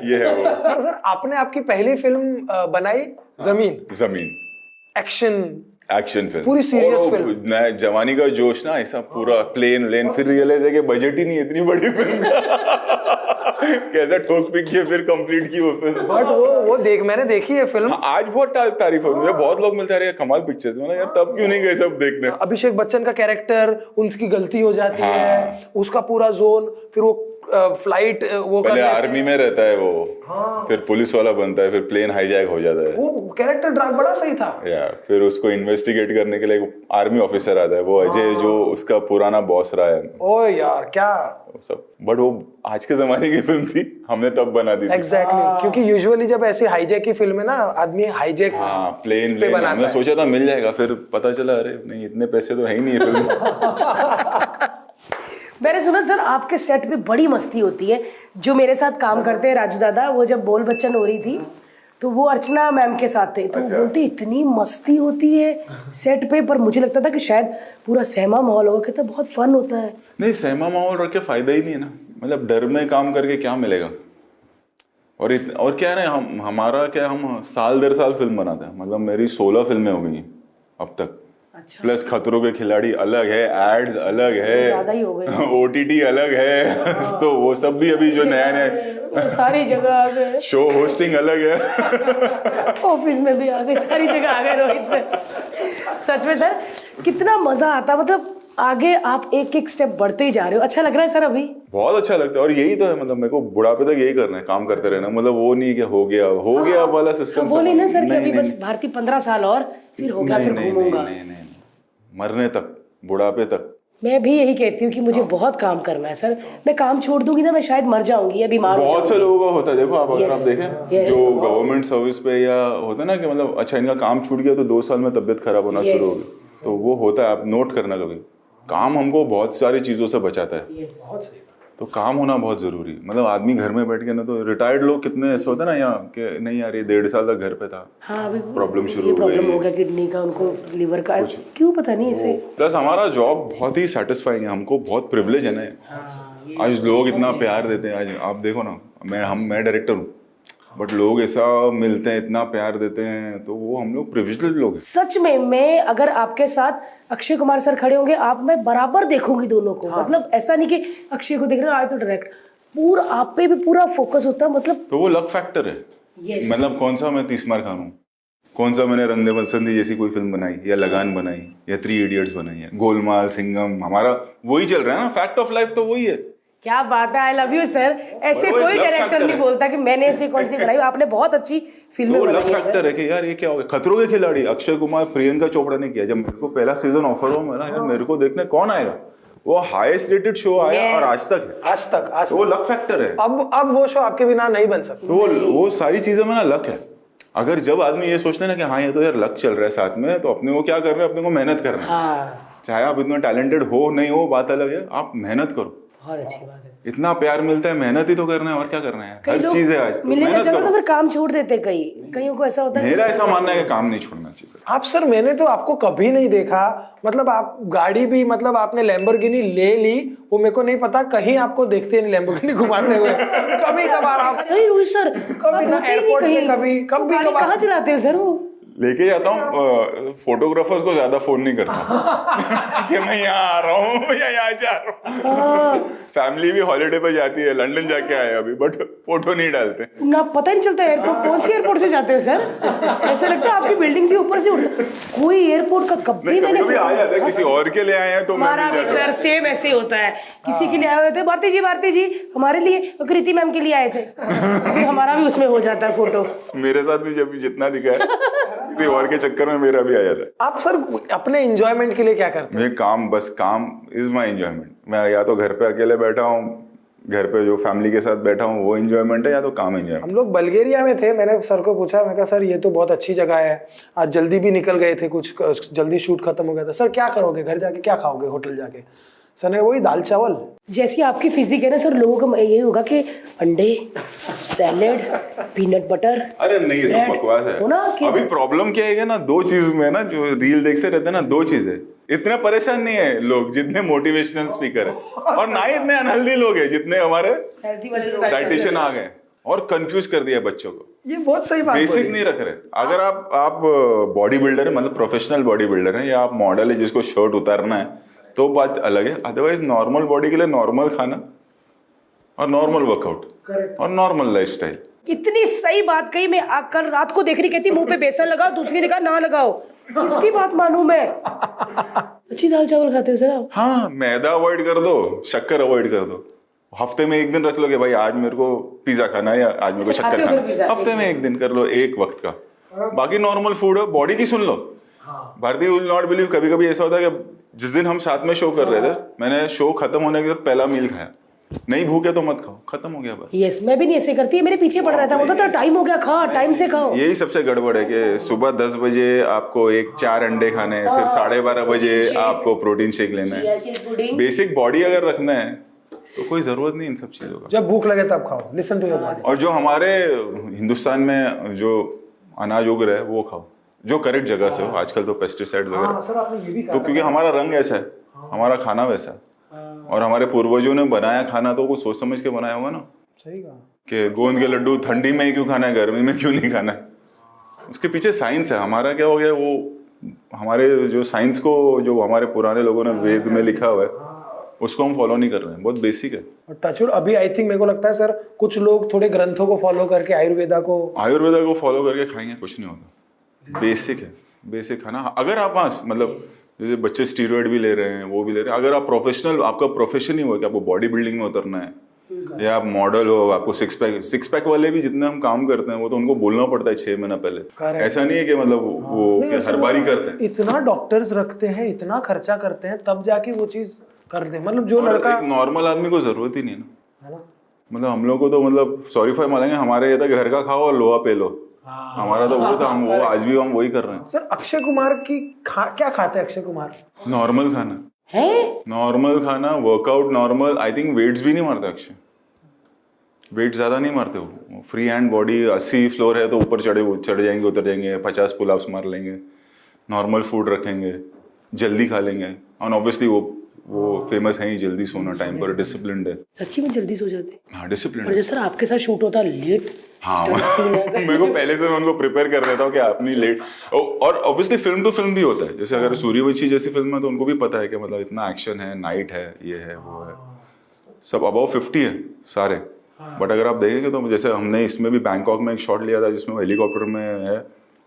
Speaker 1: ये है वो।
Speaker 2: सर आपने आपकी पहली फिल्म बनाई जमीन, एक्शन फिल्म, पूरी सीरियस फिल्म।
Speaker 1: नया जवानी का जोश ना, ऐसा पूरा प्लेन, फिर रियलाइज है कि बजट ही नहीं है इतनी बड़ी फिल्म का। कैसा ठोक पिक किया, फिर कंप्लीट की वो फिल्म।
Speaker 2: बट वो मैंने देखी है फिल्म।
Speaker 1: आज बहुत तारीफ हो, मुझे बहुत लोग मिलते हैं कामाल पिक्चर थी, यार तब क्यों नहीं गए सब देखने।
Speaker 2: अभिषेक बच्चन का कैरेक्टर, उनकी गलती हो जाती है, उसका पूरा जोन, फिर वो फ्लाइट वो
Speaker 1: पहले
Speaker 2: कर
Speaker 1: आर्मी में रहता है वो, फिर पुलिस वाला बनता है, फिर प्लेन हाईजैक हो जाता है,
Speaker 2: वो कैरेक्टर ड्राइव बड़ा सही था।
Speaker 1: या फिर उसको इन्वेस्टिगेट करने के लिए एक आर्मी ऑफिसर आता है, वो अजय जो उसका पुराना बॉस रहा है,
Speaker 2: ओ यार क्या
Speaker 1: वो सब। बट वो आज के जमाने की फिल्म थी, हमने तब बना दी थी।
Speaker 2: एग्जैक्टली क्योंकि यूजुअली जब ऐसी हाईजैक की फिल्म है ना, आदमी हाईजैक
Speaker 1: हाँ, प्लेन
Speaker 2: पे बनाता
Speaker 1: हमने
Speaker 2: है।
Speaker 1: सोचा था मिल जाएगा, फिर पता चला अरे नहीं, इतने पैसे तो है ही नहीं ये फिल्म।
Speaker 3: मैंने सुना सर आपके सेट पे बड़ी मस्ती होती है। जो मेरे साथ काम करते हैं राजू दादा, वो जब बोल बच्चन हो रही थी तो वो अर्चना मैम के साथ थे, तो वो बोलते इतनी मस्ती होती है सेट पे, पर मुझे लगता था कि शायद पूरा सहमा माहौल होगा। कहता बहुत फन होता है।
Speaker 1: नहीं, सहमा माहौल रख के फायदा ही नहीं है ना, मतलब डर में काम करके क्या मिलेगा। और क्या है ना, हमारा क्या, हम साल दर साल फिल्म बनाते हैं, मतलब मेरी 16 फिल्में हो गई हैं अब तक।
Speaker 3: अच्छा,
Speaker 1: प्लस खतरों के खिलाड़ी अलग है, एड्स अलग
Speaker 3: ज्यादा ही
Speaker 1: है,
Speaker 3: हो गए।
Speaker 1: OTT अलग है, तो वो सब भी अभी जो नया नया,
Speaker 3: सारी जगह आ गए,
Speaker 1: शो होस्टिंग अलग है।
Speaker 3: ऑफिस में भी आ गए, सारी जगह आ गए रोहित सर। सच में सर कितना मजा आता, मतलब आगे आप एक एक स्टेप बढ़ते ही जा रहे हो। अच्छा लग रहा है सर अभी?
Speaker 1: बहुत अच्छा लगता है, और यही तो है, मतलब मेरे को बुढ़ापे तक यही करना है, काम करते रहना। मतलब वो नहीं कि हो गया वाला सिस्टम।
Speaker 3: वो नहीं ना सर कि अभी बस भारती 15 साल और फिर हो गया, फिर घूमूंगा।
Speaker 1: नहीं, मरने तक, बुढ़ापे तक।
Speaker 3: मैं भी यही कहती हूँ कि मुझे बहुत काम करना है सर। मैं काम छोड़ दूंगी ना, मैं शायद मर जाऊंगी या बीमार हो
Speaker 1: बहुत से
Speaker 3: जाऊंगी।
Speaker 1: लोगों का होता है, देखो आप अगर
Speaker 3: Yes,
Speaker 1: आप देखें
Speaker 3: yes.
Speaker 1: जो गवर्नमेंट सर्विस पे या होता है ना कि मतलब अच्छा इनका काम छूट गया तो 2 साल में तबीयत खराब होना शुरू हो गई, तो वो होता है। आप नोट करना कभी, काम हमको बहुत सारी चीजों से बचाता है।
Speaker 3: Yes.
Speaker 1: तो काम होना बहुत जरूरी। मतलब आदमी घर में बैठ के ना, तो रिटायर्ड लोग कितने ऐसे होते हैं ना यहाँ कि नहीं यार ये 1.5 साल तक घर पे था,
Speaker 3: हाँ अभी
Speaker 1: प्रॉब्लम शुरू
Speaker 3: ये
Speaker 1: हो
Speaker 3: प्रॉब्लम
Speaker 1: गई।
Speaker 3: हो गया किडनी का, उनको लिवर का, क्यों पता नहीं इसे।
Speaker 1: प्लस हमारा जॉब बहुत ही सेटिस्फाइंग है, हमको बहुत प्रिविलेज है ना। आज लोग इतना प्यार देते हैं, आज आप देखो ना, मैं डायरेक्टर हूँ, बट लोग ऐसा मिलते हैं, इतना प्यार देते हैं, तो वो हम लोग प्रिविलेज्ड लोग हैं।
Speaker 3: सच में मैं अगर आपके साथ अक्षय कुमार सर खड़े होंगे, आप मैं बराबर देखूंगी दोनों को। मतलब ऐसा नहीं कि अक्षय को देख रहे हो आए तो डायरेक्ट, पूरा आप पे भी पूरा फोकस होता है। मतलब
Speaker 1: तो वो लक फैक्टर है।
Speaker 3: Yes.
Speaker 1: मतलब कौन सा मैं 30 मार खान हूँ, कौन सा मैंने रंग दे बसंती जैसी कोई फिल्म बनाई, या लगान बनाई, या 3 इडियट्स बनाई है, गोलमाल, सिंघम, हमारा वही चल रहा है ना। फैक्ट ऑफ लाइफ तो वही है।
Speaker 3: क्या बात है, आई लव यू सर। ऐसे
Speaker 1: वो एक
Speaker 3: कोई
Speaker 1: love
Speaker 3: डायरेक्टर
Speaker 1: factor
Speaker 3: नहीं
Speaker 1: है।
Speaker 3: बोलता कि मैंने ऐसी कौन सी बनाई। आपने बहुत अच्छी फिल्में
Speaker 1: तो लक
Speaker 3: बनाई है सर।
Speaker 1: फैक्टर है कि यार ये क्या हो गया। खतरों के खिलाड़ी अक्षय कुमार, प्रियंका चोपड़ा ने किया। जब मेरे को पहला सीजन ऑफर हुआ, मैं यार मेरे को देखने कौन आएगा, वो हाईएस्ट रेटेड शो आया
Speaker 3: Yes.
Speaker 1: और आज तक है।
Speaker 2: आज
Speaker 1: तो वो लक फैक्टर है।
Speaker 2: अब वो शो आपके बिना नहीं बन सकता।
Speaker 1: तो वो सारी चीजें में ना लक है। अगर जब आदमी ये सोचते हैं ना कि हाँ ये तो यार लक चल रहा है साथ में, तो अपने को क्या करना है, अपने को मेहनत करना है।
Speaker 3: हाँ
Speaker 1: चाहे आप इतना टैलेंटेड हो नहीं हो, बात अलग है, आप मेहनत करो।
Speaker 3: बहुत अच्छी बात है।
Speaker 1: इतना प्यार मिलता है, मेहनत ही तो करना है, और क्या करना है।
Speaker 3: कई
Speaker 1: हर
Speaker 3: लोग
Speaker 1: चीज है आज, तो
Speaker 3: मिलने का
Speaker 1: मेहनत
Speaker 3: चलो तो
Speaker 1: करो।
Speaker 3: फिर काम छोड़ देते, कईयों को ऐसा होता है।
Speaker 1: मेरा ऐसा मानना है कि काम नहीं छोड़ना चाहिए।
Speaker 2: आप सर, मैंने तो आपको कभी नहीं देखा, मतलब आप गाड़ी भी, मतलब आपने लैम्बोर्गिनी ले ली, वो मेरे को नहीं पता, कहीं आपको देखते नहीं लैम्बोर्गिनी घुमाते हुए। कभी कभार आप
Speaker 3: अरे रोहित सर,
Speaker 2: कभी ना एयरपोर्ट पे, कभी
Speaker 3: गाड़ी कहाँ चलाते हो सर वो?
Speaker 1: लेके जाता हूँ, फोटोग्राफर्स को ज्यादा फोन नहीं करता कि मैं यहाँ आ रहा हूँ या यहाँ जा रहा हूँ। फैमिली भी हॉलीडे पे जाती है, लंदन जाके आए अभी, बट फोटो नहीं डालते।
Speaker 3: ना पता ही नहीं चलता एयरपोर्ट, कौन सी एयरपोर्ट से जाते हो सर? ऐसा लगता है आपकी बिल्डिंग से ऊपर से उड़ता। कोई एयरपोर्ट का कभी मैंने
Speaker 1: कभी आ जाता है, किसी और के लिए आए हैं तो मैं
Speaker 3: हमारा
Speaker 1: मिल
Speaker 3: भी
Speaker 1: जाता
Speaker 3: सर सेम ऐसे होता है। किसी के लिए आए हुए थे, भारती जी हमारे लिए, और कृति मैम के लिए आए थे, फिर हमारा भी उसमें हो जाता है फोटो।
Speaker 1: हूँ। मेरे साथ भी जब भी जितना दिखा है, किसी और के चक्कर में मेरा भी आ जाता है।
Speaker 2: आप सर अपने एंजॉयमेंट के लिए क्या करते हैं?
Speaker 1: मैं काम, बस काम इज माई एंजॉयमेंट। मैं या तो घर पे अकेले बैठा हूँ, घर पे जो फैमिली के साथ बैठा हूँ वो एंजॉयमेंट है, या तो काम एंजॉयमेंट।
Speaker 2: हम लोग बल्गेरिया में थे, मैंने सर को पूछा, मैं कहा सर ये तो बहुत अच्छी जगह है, आज जल्दी भी निकल गए थे, कुछ जल्दी शूट खत्म हो गया था। सर क्या करोगे, घर जाके क्या खाओगे होटल जाके? सर ने वही दाल चावल।
Speaker 3: जैसी आपकी फिजिक है ना सर, लोगों का यही होगा कि अंडे, सैलेड, पीनट बटर।
Speaker 1: अरे नहीं, ये सब
Speaker 3: Bread,
Speaker 1: बकवास है।
Speaker 3: हो ना कि-
Speaker 1: अभी प्रॉब्लम क्या है ना, 2 चीज में ना, जो रील देखते रहते हैं ना, 2 चीजें। इतने परेशान नहीं है लोग जितने मोटिवेशनल स्पीकर है, और ना ही इतने अनहेल्दी लोग हैं जितने हमारे
Speaker 3: हेल्दी वाले लोग।
Speaker 1: डाइटिशियन आ गए और कंफ्यूज कर दिया बच्चों को।
Speaker 2: ये बहुत सही बात
Speaker 1: बेसिक
Speaker 2: बोली।
Speaker 1: नहीं रख रहे। अगर आप बॉडी बिल्डर है, मतलब प्रोफेशनल बॉडी बिल्डर है, या आप मॉडल है जिसको शर्ट उतारना है, तो बात अलग है। अदरवाइज नॉर्मल बॉडी के लिए नॉर्मल खाना और नॉर्मल वर्कआउट और नॉर्मल लाइफस्टाइल।
Speaker 3: इतनी सही बात कही। मैं कल रात को देख रही, कहती मुंह पे बेसन लगाओ, दूसरी ने कहा ना लगाओ। किसकी बात मानूं मैं? अच्छी दाल चावल खाते हो सर आप?
Speaker 1: हाँ, मैदा अवॉइड कर दो, शक्कर अवॉइड कर दो, हफ्ते में एक दिन रख लो कि भाई आज मेरे को पिज्जा खाना है या आज मेरे को
Speaker 3: अच्छा, खाते
Speaker 1: शक्कर
Speaker 3: हो फिर
Speaker 1: खाना है,
Speaker 3: पिज़्ज़ा?
Speaker 1: हफ्ते में एक दिन कर लो, एक वक्त का। बाकी नॉर्मल फूड है, बॉडी की सुन लो। भारती विल नॉट बिलीव, कभी कभी ऐसा होता है कि जिस दिन हम साथ में शो कर रहे थे, मैंने शो खत्म होने के बाद पहला मील खाया, नहीं भूख है तो मत खाओ, खत्म हो गया बस।
Speaker 3: यस, मैं भी नहीं ऐसे करती है, मेरे पीछे पड़ रहता है, बोलता था टाइम हो गया, खा, टाइम से खाओ।
Speaker 1: यही सबसे गड़बड़ है कि सुबह 10 बजे आपको 4 अंडे खाने हैं, फिर 12:30 बजे आपको प्रोटीन शेक लेना है।
Speaker 3: पुडिंग।
Speaker 1: बेसिक बॉडी अगर रखना है तो कोई जरूरत नहीं इन सब चीजों का।
Speaker 2: जब भूख लगे तब खाओ, लिसन टू योर बॉडी।
Speaker 1: और जो हमारे हिंदुस्तान में जो अनाज उग रहा है वो खाओ, जो करेक्ट जगह से हो। आजकल तो पेस्टिसाइड
Speaker 2: हाँ
Speaker 1: वगैरह,
Speaker 2: सर, आपने ये भी
Speaker 1: तो
Speaker 2: कहा
Speaker 1: क्योंकि हमारा रंग ऐसा है, हमारा खाना वैसा है, और हमारे पूर्वजों ने बनाया खाना तो कुछ सोच समझ के बनाया होगा ना,
Speaker 2: सही कहा।
Speaker 1: कि गोंद के लड्डू ठंडी में ही क्यों खाना है, गर्मी में क्यों नहीं खाना है। उसके पीछे साइंस है। हमारा क्या हो गया, वो हमारे जो साइंस को, जो हमारे पुराने लोगों ने वेद में लिखा हुआ है, उसको हम फॉलो नहीं कर रहे हैं। बहुत बेसिक है।
Speaker 2: और टचवुड अभी आई थिंक मेरे को लगता है सर, कुछ लोग थोड़े ग्रंथों को फॉलो करके आयुर्वेदा को
Speaker 1: फॉलो करके खाएंगे, कुछ नहीं होता। बेसिक है, बेसिक खाना। अगर आप मतलब जैसे बच्चे स्टीरॉयड भी ले रहे हैं, वो भी ले रहे हैं, अगर आप प्रोफेशनल, आपका प्रोफेशन ही हो कि आपको बॉडी बिल्डिंग में उतरना है, या आप मॉडल हो, आपको सिक्स पैक वाले भी जितने हम काम करते हैं वो तो उनको बोलना पड़ता है 6 महीना पहले। ऐसा नहीं है कि मतलब वो कि हर बार ही करते हैं।
Speaker 2: इतना डॉक्टर्स रखते हैं, इतना खर्चा करते हैं, तब जाके वो चीज करते हैं। मतलब जो लड़का
Speaker 1: नॉर्मल आदमी को जरूरत ही नहीं ना,
Speaker 2: है ना,
Speaker 1: मतलब हम लोग को तो मतलब सॉरी फॉर मानेंगे, हमारे ये था घर का खाओ और लोहा पे लो। हमारा तो वो था, हम वो आज भी हम वही कर रहे हैं।
Speaker 2: सर अक्षय कुमार की क्या खाते हैं अक्षय कुमार?
Speaker 1: नॉर्मल खाना
Speaker 3: है,
Speaker 1: नॉर्मल खाना, workout normal. I think weights भी नहीं मारते अक्षय, वेट ज्यादा नहीं मारते वो। फ्री हैंड बॉडी, 80 फ्लोर है तो ऊपर चढ़ जाएंगे, उतर जाएंगे, 50 पुल-अप्स मार लेंगे, नॉर्मल फूड रखेंगे, जल्दी खा लेंगे। और ऑब्वियसली वो फेमस है ही जल्दी सोना, टाइम पर, डिसिप्लिन्ड है।
Speaker 3: सच्ची में जल्दी सो जाते हैं।
Speaker 1: हाँ, डिसिप्लिन।
Speaker 3: और जैसे सर आपके साथ शूट होता है लेट,
Speaker 1: हाँ,
Speaker 3: सीन है।
Speaker 1: मेरे को पहले से मैं उनको प्रिपेयर कर देता हूँ कि आप नहीं लेट। और ऑब्वियसली फिल्म टू फिल्म भी होता है। जैसे अगर सूर्यवंशी जैसी फिल्म है तो उनको भी पता है कि मतलब इतना एक्शन है, नाइट है, ये है, वो है, सब अबाउ 50 है सारे। बट अगर आप देखेंगे तो जैसे हमने इसमें भी बैंकॉक में एक शॉट लिया था जिसमें वो हेलीकॉप्टर में है,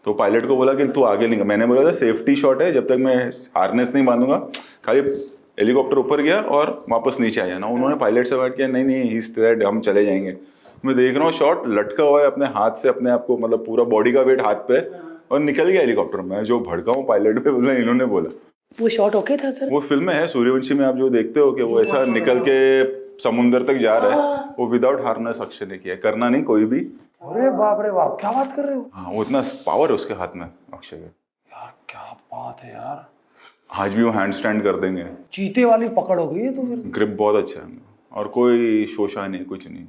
Speaker 1: तो पायलट को बोला कि तू आगे नहीं। मैंने बोला था सेफ्टी शॉट है, जब तक मैं हार्नेस नहीं बांधूंगा, खाली हेलीकॉप्टर ऊपर गया और वापस नीचे आ जाना। उन्होंने पायलट से बात किया, नहीं नहीं ही इज दैट, हम चले जाएंगे। मैं देख रहा हूँ शॉट लटका हुआ है अपने हाथ से, अपने आप को मतलब पूरा बॉडी का वेट हाथ पे, और निकल गया हेलीकॉप्टर में। जो भड़का हूँ पायलट पे, बोला इन्होंने बोला।
Speaker 3: वो शॉट ओके था सर?
Speaker 1: वो फिल्म में है सूर्यवंशी में, आप जो देखते हो कि वो ऐसा निकल के समुंदर तक जा रहा है, वो विदाउट हार्नेस अक्षय ने किया। करना नहीं कोई भी।
Speaker 2: अरे बाप रे बाप, क्या बात कर रहे हो?
Speaker 1: हाँ, वो इतना पावर है उसके हाथ में अक्षय के।
Speaker 2: यार क्या बात है यार,
Speaker 1: आज भी वो हैंड स्टैंड कर देंगे।
Speaker 2: चीते वाली पकड़ हो गई है तो फिर।
Speaker 1: ग्रिप बहुत अच्छा है, और कोई शोशा नहीं, कुछ नहीं,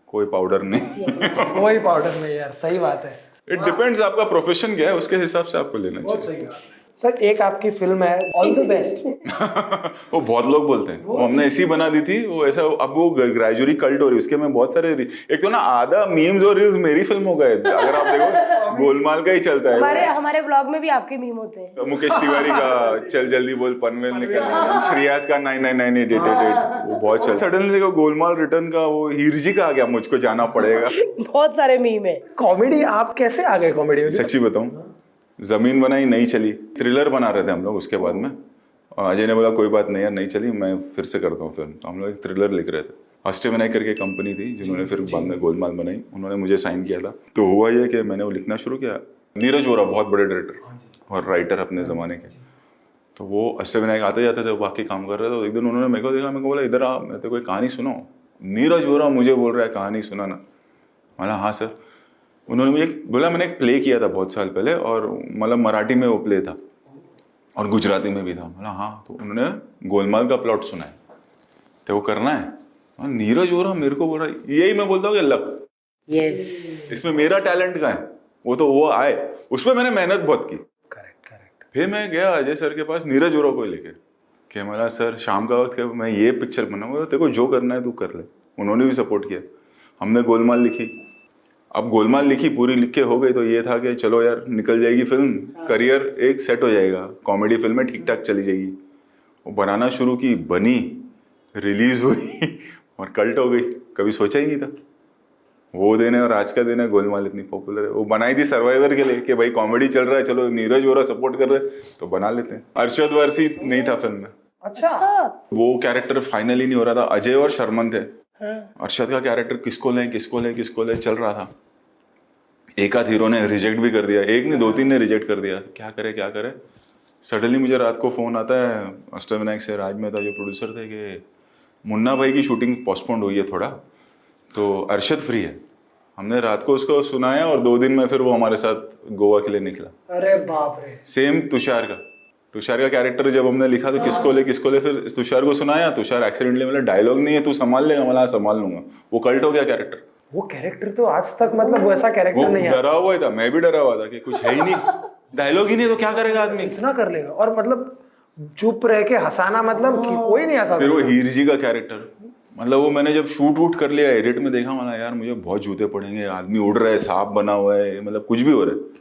Speaker 1: कोई पाउडर नहीं।
Speaker 2: कोई पाउडर नहीं यार, सही बात है।
Speaker 1: इट डिपेंड्स आपका प्रोफेशन क्या है, उसके हिसाब से आपको लेना चाहिए।
Speaker 2: सर एक आपकी फिल्म है ऑल द बेस्ट,
Speaker 1: वो बहुत लोग बोलते हैं, वो हमने ऐसी बना दी थी, वो ऐसा अब वो ग्रेजुअली कल्ट हो रही है। उसके में बहुत सारे, एक तो ना आधा मीम्स और रील्स मेरी फिल्म हो गए। अगर आप देखो गोलमाल का ही चलता है।
Speaker 3: हमारे व्लॉग में भी आपके मीम होते हैं।
Speaker 1: मुकेश तिवारी का चल जल्दी बोल पनवेल निकल, श्रेयास का 999888, वो बहुत चल। सडनली देखो गोलमाल रिटर्न का वो हीरजी का आ गया, मुझको जाना पड़ेगा।
Speaker 3: बहुत सारे मीम है।
Speaker 2: कॉमेडी आप कैसे आ गए कॉमेडी में?
Speaker 1: सच्ची बताऊं, जमीन बनाई नहीं चली, थ्रिलर बना रहे थे हम लोग उसके बाद में, और अजय ने बोला कोई बात नहीं यार, नहीं चली, मैं फिर से करता हूँ फिल्म। तो हम लोग एक थ्रिलर लिख रहे थे। अष्टविनायक करके कंपनी थी जिन्होंने फिर बाद में गोलमाल बनाई, उन्होंने मुझे साइन किया था। तो हुआ ये कि मैंने वो लिखना शुरू किया। नीरज वोरा बहुत बड़े डायरेक्टर और राइटर अपने ज़माने के, तो वो अष्टविनायक आते जाते थे, बाकी काम कर रहे थे। तो एक दिन उन्होंने मेरे को देखा, मेरे को बोला इधर आ, मैं तो कोई कहानी सुनाऊं। नीरज वोरा मुझे बोल रहा है कहानी सुनाना। बोला हाँ सर। उन्होंने मुझे बोला, मैंने एक प्ले किया था बहुत साल पहले, और मतलब मराठी में वो प्ले था और गुजराती में भी था। बोला हाँ। तो उन्होंने गोलमाल का प्लॉट सुना है, तो वो करना है। और नीरज वोरा मेरे को बोल रहा है, यही मैं बोलता हूँ कि लक,
Speaker 3: यस,
Speaker 1: इसमें मेरा टैलेंट कहाँ है। वो तो वो आए, उसमें मैंने मेहनत बहुत की।
Speaker 2: करेक्ट।
Speaker 1: फिर मैं गया अजय सर के पास नीरज वोरा को लेके, कि मेरा सर शाम का वक्त मैं ये पिक्चर बनाऊंगा, तेरे को जो करना है तू कर ले। उन्होंने भी सपोर्ट किया। हमने गोलमाल लिखी। अब गोलमाल लिखी, पूरी लिख के हो गई, तो ये था कि चलो यार निकल जाएगी फिल्म, करियर एक सेट हो जाएगा, कॉमेडी फिल्म में ठीक ठाक चली जाएगी। वो बनाना शुरू की, बनी, रिलीज हुई और कल्ट हो गई। कभी सोचा ही नहीं था। वो दिन है और आज का दिन है, गोलमाल इतनी पॉपुलर है। वो बनाई थी सर्वाइवर के लिए कि भाई कॉमेडी चल रहा है, चलो नीरज वोरा सपोर्ट कर रहे हैं तो बना लेते हैं। अरशद वारसी नहीं था फिल्म में,
Speaker 2: अच्छा।
Speaker 1: वो कैरेक्टर फाइनली नहीं हो रहा था, अजय और शर्मन थे। अरशद का कैरेक्टर किसको लें चल रहा था। एक आध हीरो ने रिजेक्ट भी कर दिया, एक ने 2-3 ने रिजेक्ट कर दिया, क्या करे। सडनली मुझे रात को फोन आता है अष्टविनायक से, राज मेहता जो प्रोड्यूसर थे, कि मुन्ना भाई की शूटिंग पोस्टपोन्ड हुई है थोड़ा, तो अरशद फ्री है। हमने रात को उसको सुनाया और 2 दिन में फिर वो हमारे साथ गोवा के लिए निकला।
Speaker 2: अरे बाप रे।
Speaker 1: सेम तुषार का कैरेक्टर जब हमने लिखा तो किसको ले, फिर तुषार को सुनाया, तुषार एक्सीडेंटली मतलब डायलॉग नहीं है, तू संभाल लेगा, मैं संभाल लूंगा। वो कल्ट हो गया कैरेक्टर।
Speaker 2: वो कैरेक्टर तो आज तक मतलब वैसा
Speaker 1: वो
Speaker 2: कैरेक्टर नहीं है।
Speaker 1: डरा हुआ ही था, मैं भी डरा हुआ था कि कुछ है ही नहीं, डायलॉग ही नहीं तो क्या करेगा आदमी।
Speaker 2: इतना कर लेगा और मतलब चुप रह के हंसाना, मतलब कि कोई नहीं हंसा।
Speaker 1: फिर वो हीर जी का कैरेक्टर, मतलब वो मैंने जब शूट वूट कर लिया, एडिट में देखा, मला यार मुझे बहुत जूते पड़ेंगे, आदमी उड़ रहा है, सांप बना हुआ है, मतलब कुछ भी हो रहा है।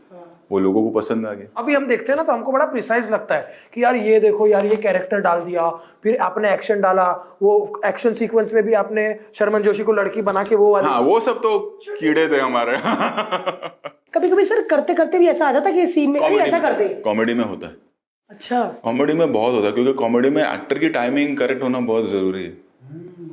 Speaker 1: वो लोगों को पसंद आ गया।
Speaker 2: अभी हम देखते हैं ना तो हमको बड़ा प्रिसाइज लगता है कि यार ये देखो यार, ये कैरेक्टर डाल दिया, फिर आपने एक्शन डाला, वो एक्शन सीक्वेंस में भी आपने शर्मन जोशी को लड़की बना के वो वाली।
Speaker 1: हाँ, वो सब तो कीड़े थे हमारे।
Speaker 3: कभी कभी सर करते करते भी ऐसा आ जाता कि सीन में ऐसा करते।
Speaker 1: कॉमेडी में होता है।
Speaker 3: अच्छा।
Speaker 1: कॉमेडी में बहुत होता है, क्योंकि कॉमेडी में एक्टर की टाइमिंग करेक्ट होना बहुत जरूरी है।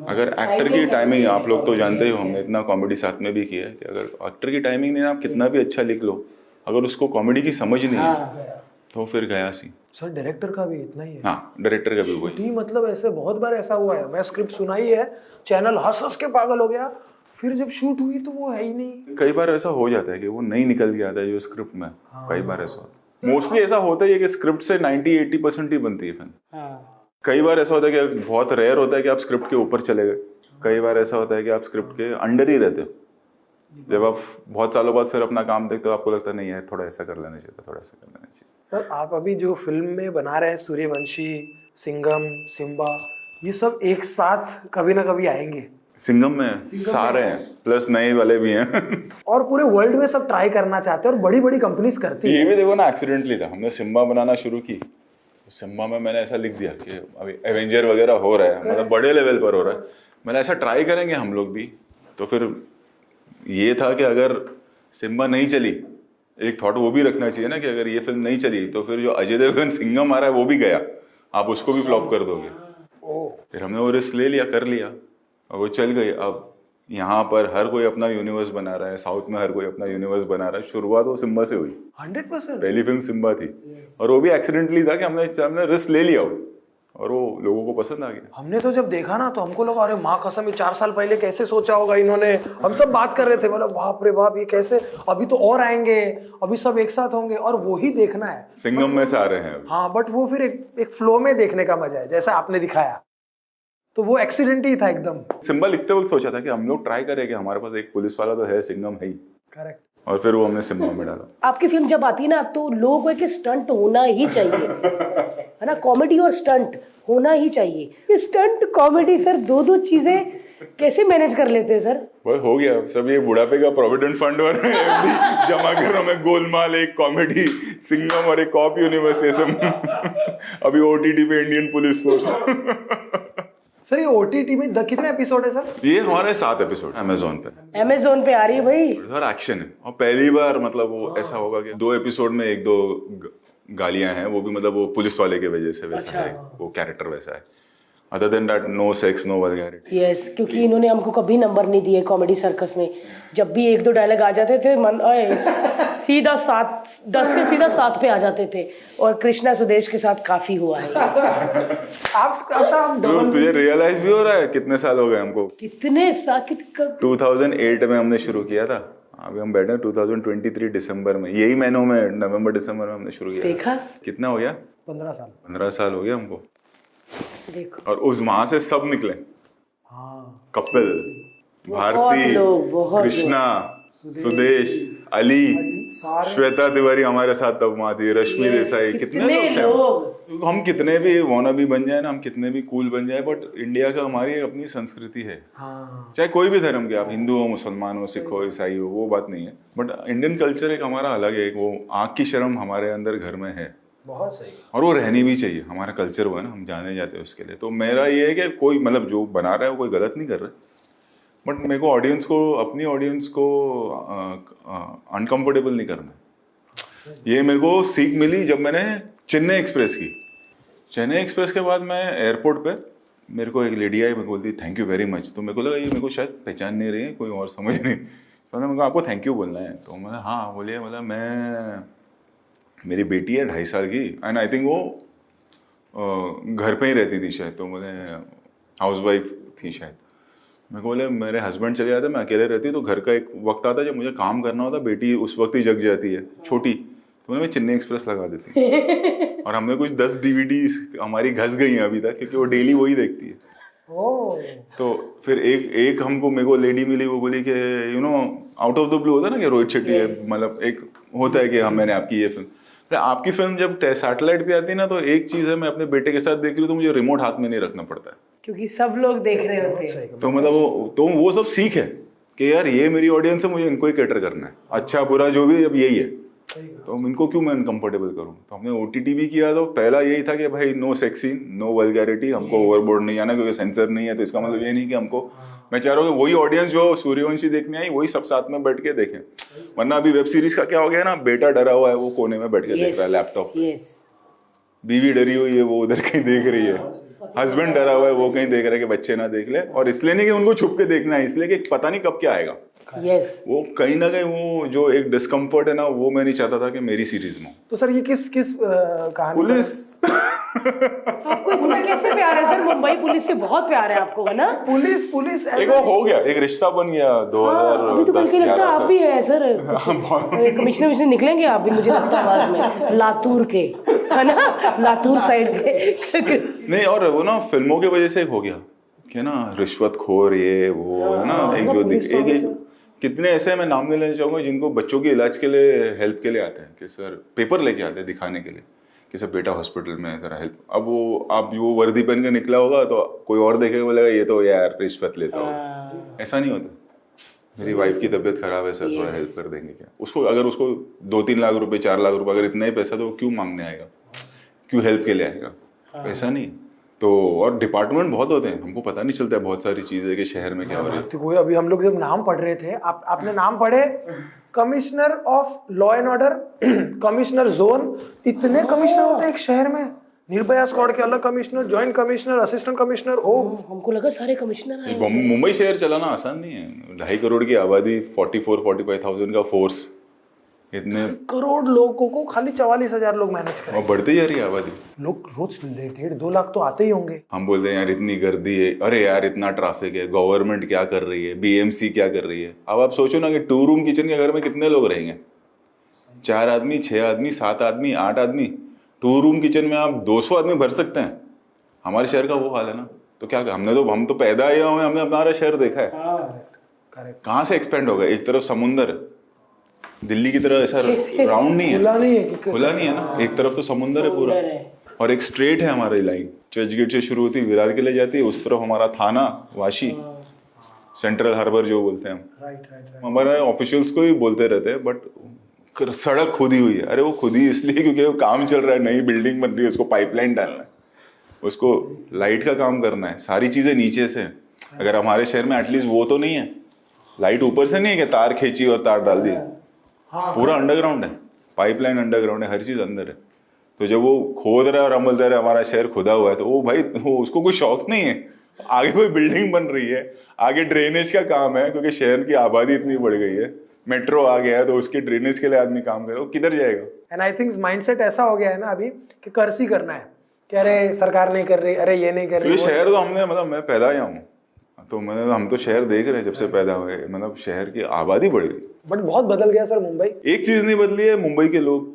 Speaker 1: अगर एक्टर की टाइमिंग, आप लोग तो जानते ही हो, हमने इतना कॉमेडी साथ में भी किया है, कि अगर एक्टर की टाइमिंग नहीं, आप कितना भी अच्छा लिख लो, अगर उसको कॉमेडी की समझ नहीं है तो फिर गया सी।
Speaker 2: सर डायरेक्टर का भी इतना ही है।
Speaker 1: हाँ, डायरेक्टर का भी वही।
Speaker 2: मतलब ऐसे बहुत बार ऐसा हुआ है, मैं स्क्रिप्ट सुनाई है, चैनल हंस के पागल हो गया, फिर जब शूट हुई तो वो है ही नहीं।
Speaker 1: कई बार ऐसा हो जाता है कि वो नहीं निकल के आता है जो स्क्रिप्ट में। कई बार ऐसा होता है, मोस्टली ऐसा होता है कि स्क्रिप्ट से 90-80% ही बनती है फिल्म। कई बार ऐसा होता है कि बहुत रेयर होता है कि आप स्क्रिप्ट के ऊपर चले गए, कई बार ऐसा होता है कि आप स्क्रिप्ट के अंडर ही रहते हो। जब आप बहुत सालों बाद फिर अपना काम देखते हो, आपको लगता है नहीं यार, थोड़ा ऐसा कर लेना चाहिए, थोड़ा ऐसा कर लेना चाहिए।
Speaker 2: सर आप अभी जो फिल्म में बना रहे हैं, सूर्यवंशी, सिंघम, सिम्बा, ये सब एक साथ कभी ना कभी आएंगे।
Speaker 1: सिंघम में सारे हैं, प्लस नए वाले भी हैं।
Speaker 2: और पूरे वर्ल्ड में सब ट्राई करना चाहते हैं और बड़ी बड़ी कंपनीज करती है।
Speaker 1: ये भी देखो ना, एक्सीडेंटली था, हमने सिम्बा बनाना शुरू की तो सिम्बा में मैंने ऐसा लिख दिया कि अभी एवेंजर वगैरह हो रहा है, मतलब बड़े लेवल पर हो रहा है, मैंने ऐसा ट्राई करेंगे हम लोग भी। तो फिर ये था कि अगर सिम्बा नहीं चली, एक थॉट वो भी रखना चाहिए ना कि अगर ये फिल्म नहीं चली तो फिर जो अजय देवगन सिंघम आ रहा है वो भी गया, आप उसको भी फ्लॉप कर दोगे। फिर हमने वो रिस्क ले लिया, कर लिया, और वो चल गई। अब यहाँ पर हर कोई अपना यूनिवर्स बना रहा है, साउथ में हर कोई अपना यूनिवर्स बना रहा है। शुरुआत वो सिम्बा से हुई,
Speaker 2: 100%।
Speaker 1: पहली फिल्म सिम्बा थी, और वो भी एक्सीडेंटली था कि हमने रिस्क ले लिया और वो लोगों को पसंद आ गया।
Speaker 2: हमने तो जब देखा ना तो हमको लगा अरे माँ कसम, ये 4 साल पहले कैसे सोचा होगा इन्होंने। हम सब बात कर रहे थे, मतलब बाप रे बाप, ये कैसे, अभी तो और आएंगे, अभी सब एक साथ होंगे, और वो ही देखना है।
Speaker 1: सिंघम में से आ रहे हैं।
Speaker 2: हाँ, बट वो फिर एक फ्लो में देखने का मजा है, जैसा आपने दिखाया। तो वो एक्सीडेंट ही था एकदम।
Speaker 1: सिम्बा लिखते वक्त सोचा था कि हम लोग ट्राई करें कि हमारे पास एक पुलिस वाला तो है, सिंघम है ही।
Speaker 2: करेक्ट।
Speaker 1: और फिर वो हमने सिम्बा में डाला।
Speaker 3: आपकी फिल्म जब आती है ना तो लोगों को एक स्टंट होना ही चाहिए, है ना, कॉमेडी और स्टंट होना ही चाहिए। स्टंट कॉमेडी सर, दो चीजें कैसे मैनेज कर लेते हैं सर?
Speaker 1: वो हो गया सब, ये बुढ़ापे का प्रोविडेंट फंड और जमा कर रहा हूं मैं, गोलमाल, एक कॉमेडी, सिंघम और एक कॉप यूनिवर्स, ये सब। अभी ओटीटी पे इंडियन पुलिस फोर्स।
Speaker 2: सर ये ओटीटी में कितने एपिसोड है सर?
Speaker 1: ये हमारे 7 एपिसोड अमेजोन पे।
Speaker 3: अमेजोन पे आ रही है भाई।
Speaker 1: और एक्शन है, और पहली बार मतलब वो ऐसा होगा कि 2 एपिसोड में 1-2 गालियां हैं, वो भी मतलब वो पुलिस वाले के वजह से वैसा है, वो कैरेक्टर वैसा है। Other than that no sex, no vulgarity.
Speaker 3: Yes, क्योंकि इन्होंने हमको कभी नंबर नहीं दिए कॉमेडी सर्कस में। जब भी 1-2 डायलॉग आ जाते थे, मन सीधा 10 से सीधा 7 पे आ जाते थे। और कृष्णा सुदेश के साथ काफी हुआ है।
Speaker 2: आप
Speaker 1: तुझे रियलाइज भी हो रहा है कितने साल हो गए हमको?
Speaker 3: कितने
Speaker 1: 2008 में हमने शुरू किया था, अभी हम बैठे हैं 2023 दिसंबर में, यही महीनों में, नवंबर दिसंबर में हमने शुरू किया।
Speaker 3: देखा
Speaker 1: कितना हो गया?
Speaker 2: 15
Speaker 1: साल हो गया हमको।
Speaker 3: देखो,
Speaker 1: और उस वहां से सब निकले।
Speaker 2: हाँ,
Speaker 1: कपिल, भारती, कृष्णा, सुदेश, अली, श्वेता तिवारी हमारे साथ तब वहां थी, रश्मि देसाई, कितने लोग। हम कितने भी वाना भी बन जाए ना, हम कितने भी कूल बन जाए, बट इंडिया का हमारी अपनी संस्कृति है।
Speaker 2: हाँ।
Speaker 1: चाहे कोई भी धर्म के, आप हिंदू हो, मुसलमान हो, सिख हो, ईसाई हो, वो बात नहीं है, बट इंडियन कल्चर एक हमारा अलग है। वो आँख की शर्म हमारे अंदर घर में है,
Speaker 2: बहुत सही।
Speaker 1: और वो रहनी भी चाहिए। हमारा कल्चर वो है ना, हम जाने जाते हैं उसके लिए। तो मेरा ये है कि कोई मतलब जो बना रहा है वो कोई गलत नहीं कर रहा, बट मेरे को ऑडियंस को, अपनी ऑडियंस को अनकंफर्टेबल नहीं करना। ये मेरे को सीख मिली जब मैंने चेन्नई एक्सप्रेस की, चेन्नई एक्सप्रेस के बाद मैं एयरपोर्ट पे, मेरे को एक लेडी आई, मेरे को बोलती थैंक यू वेरी मच। तो मेरे को लगा ये मेरे को शायद पहचान नहीं रही है, कोई और समझ नहीं। तो मेरे को आपको थैंक यू बोलना है। तो मैं हाँ बोलिए। मतलब मैं, मेरी बेटी है 2.5 साल की, एंड आई थिंक वो घर पे ही रहती थी शायद, तो मुझे हाउस वाइफ थी शायद। मेरे को बोले मेरे हस्बैंड चले जाते, मैं अकेले रहती, तो घर का एक वक्त आता जब मुझे काम करना होता, बेटी उस वक्त ही जग जाती है छोटी, तो मैं चेन्नई एक्सप्रेस लगा देती। और हमने कुछ 10 DVD हमारी घस गई हैं अभी तक, क्योंकि वो डेली वही देखती है। तो फिर एक हमको, मेरे को लेडी मिली, वो बोली कि you know out of the blue होता है ना कि रोहित शेट्टी है, मतलब एक होता है कि हाँ मैंने आपकी ये फिल्म, आपकी फिल्म जब सैटेलाइट पे आती है ना, तो एक चीज़ है, मैं अपने बेटे के साथ देख रही हूँ तो मुझे रिमोट हाथ में नहीं रखना पड़ता है,
Speaker 3: क्योंकि सब लोग देख रहे होते हैं।
Speaker 1: तो मतलब वो सब सीख है कि यार ये मेरी ऑडियंस है, मुझे इनको ही कैटर करना है, अच्छा बुरा जो भी अब यही है, तो इनको क्यों मैं अनकंफर्टेबल करूं। तो हमने OTT भी किया, तो पहला यही था कि भाई no sex scene, no vulgarity, हमको ओवरबोर्ड नहीं आना, क्योंकि सेंसर नहीं है। तो इसका मतलब ये नहीं कि हमको, मैं चाह रहा हूँ कि वही ऑडियंस जो सूर्यवंशी देखने आई वही सब साथ में बैठ के देखें। वरना अभी वेब सीरीज का क्या हो गया ना, बेटा डरा हुआ है, वो कोने में बैठ के देख रहा है लैपटॉप, बीवी डरी हुई है, वो उधर कहीं देख रही है, हस्बैंड डरा हुआ है, वो कहीं देख रहा है कि बच्चे ना देख ले। और इसलिए नहीं कि उनको छुप के देखना है, इसलिए कि पता नहीं कब क्या आएगा। वो कहीं ना कहीं वो जो एक डिस्कम्फर्ट है ना, वो मैं नहीं चाहता था कि मेरी सीरीज में।
Speaker 2: तो सर ये किस कहानी,
Speaker 1: पुलिस
Speaker 3: आपको इतना कैसे प्यार है सर? मुंबई पुलिस से बहुत प्यार है आपको, है ना?
Speaker 2: पुलिस
Speaker 1: एक वो हो गया, एक रिश्ता बन गया 2010।
Speaker 3: अभी तो करके लगता है आप भी है सर, कमिश्नर निकलेंगे आप भी, मुझे लगता है बाद में, लातूर के, है ना, लातूर साइड के।
Speaker 1: नहीं, और वो ना फिल्मों की वजह से हो गया कि ना रिश्वतखोर ये वो, है ना, एक जो कितने ऐसे मैं नाम नहीं लेना चाहूंगा, जिनको बच्चों के इलाज के लिए हेल्प के लिए आते हैं कि सर पेपर लेके आते हैं दिखाने के लिए कि सर बेटा हॉस्पिटल में है, जरा हेल्प। अब वो आप वो वर्दी पहन के निकला होगा तो कोई और देखेगा, बोलेगा ये तो यार रिश्वत लेता होगा। ऐसा नहीं होता। मेरी वाइफ की तबीयत खराब है सर, थोड़ा हेल्प कर देंगे क्या? उसको अगर उसको 2-3 लाख रुपए 4 लाख रुपए, अगर इतना ही पैसा, तो क्यों मांगने आएगा, क्यों हेल्प के लिए आएगा? पैसा नहीं तो। और डिपार्टमेंट बहुत होते हैं, हमको पता नहीं चलता है बहुत सारी चीजें कि शहर में क्या हो रही है।
Speaker 2: तो अभी हम लोग जब नाम पढ़ रहे थे, आपने नाम पढ़े commissioner of law and order, commissioner zone, इतने कमिश्नर होते हैं एक शहर में। निर्भया स्क्वाड के अलग commissioner, joint commissioner, assistant commissioner. ओ
Speaker 3: हमको लगा सारे कमिश्नर हैं।
Speaker 1: मुंबई शहर चलाना आसान नहीं है। 2.5 करोड़ की आबादी, 44-45,000 का फोर्स, इतने
Speaker 2: करोड़ लोगों को खाली 44,000 लोग मैनेज करें,
Speaker 1: और बढ़ती जा रही है आबादी।
Speaker 2: लोग रोज 1.5-2 लाख तो आते ही होंगे।
Speaker 1: हम बोलते हैं यार इतनी गर्दी है, अरे यार इतना ट्रैफिक है, गवर्नमेंट क्या कर रही है, BMC क्या कर रही है। अब आप सोचो ना कि 2 रूम किचन के घर में कितने लोग रहेंगे, 4 आदमी, 6 आदमी, 7 आदमी, 8 आदमी। 2 रूम किचन में आप 200 आदमी भर सकते हैं। हमारे शहर का वो हाल है ना, तो क्या हम तो पैदा आए हुए, हमने अपना शहर देखा है, कहाँ से एक्सपेंड होगा। एक तरफ समुंदर है, दिल्ली की तरह ऐसा राउंड नहीं है, खुला नहीं है ना, एक तरफ तो समुंदर है पूरा, और एक स्ट्रेट है हमारी लाइन, चर्चगेट से शुरू होती है, विरार के लिए जाती है, उस तरफ हमारा थाना, वाशी, सेंट्रल हार्बर जो बोलते हैं हम। हमारे ऑफिशियल्स को ही बोलते रहते हैं, बट सड़क खुदी हुई है। अरे वो खुदी इसलिए क्योंकि वो काम चल रहा है, नई बिल्डिंग बन रही है, उसको पाइपलाइन डालना है, उसको लाइट का काम करना है, सारी चीजें नीचे से। अगर हमारे शहर में एटलीस्ट वो तो नहीं है, लाइट ऊपर से नहीं है कि तार खींची और तार डाल दी, पूरा अंडरग्राउंड है, पाइपलाइन अंडरग्राउंड है, हर चीज अंदर है। तो जब वो खोद रहा है और हम बोलते रहे हमारा शहर खुदा हुआ है, तो वो भाई वो उसको कोई शौक नहीं है, आगे कोई बिल्डिंग बन रही है, आगे ड्रेनेज का काम है, क्योंकि शहर की आबादी इतनी बढ़ गई है, मेट्रो आ गया है, तो उसके ड्रेनेज के लिए आदमी काम करे, वो किधर जाएगा।
Speaker 2: एंड आई थिंक माइंडसेट ऐसा हो गया है ना अभी कि कर्ज ही करना है, कि अरे सरकार नहीं कर रही, अरे ये नहीं कर रही।
Speaker 1: शहर तो हमने, मतलब मैं पैदा आया हूँ, तो हम तो शहर देख रहे हैं जब से पैदा हुए, मतलब शहर की आबादी बढ़ गई,
Speaker 2: बट बहुत बदल गया सर मुंबई।
Speaker 1: एक चीज नहीं बदली है, मुंबई के लोग,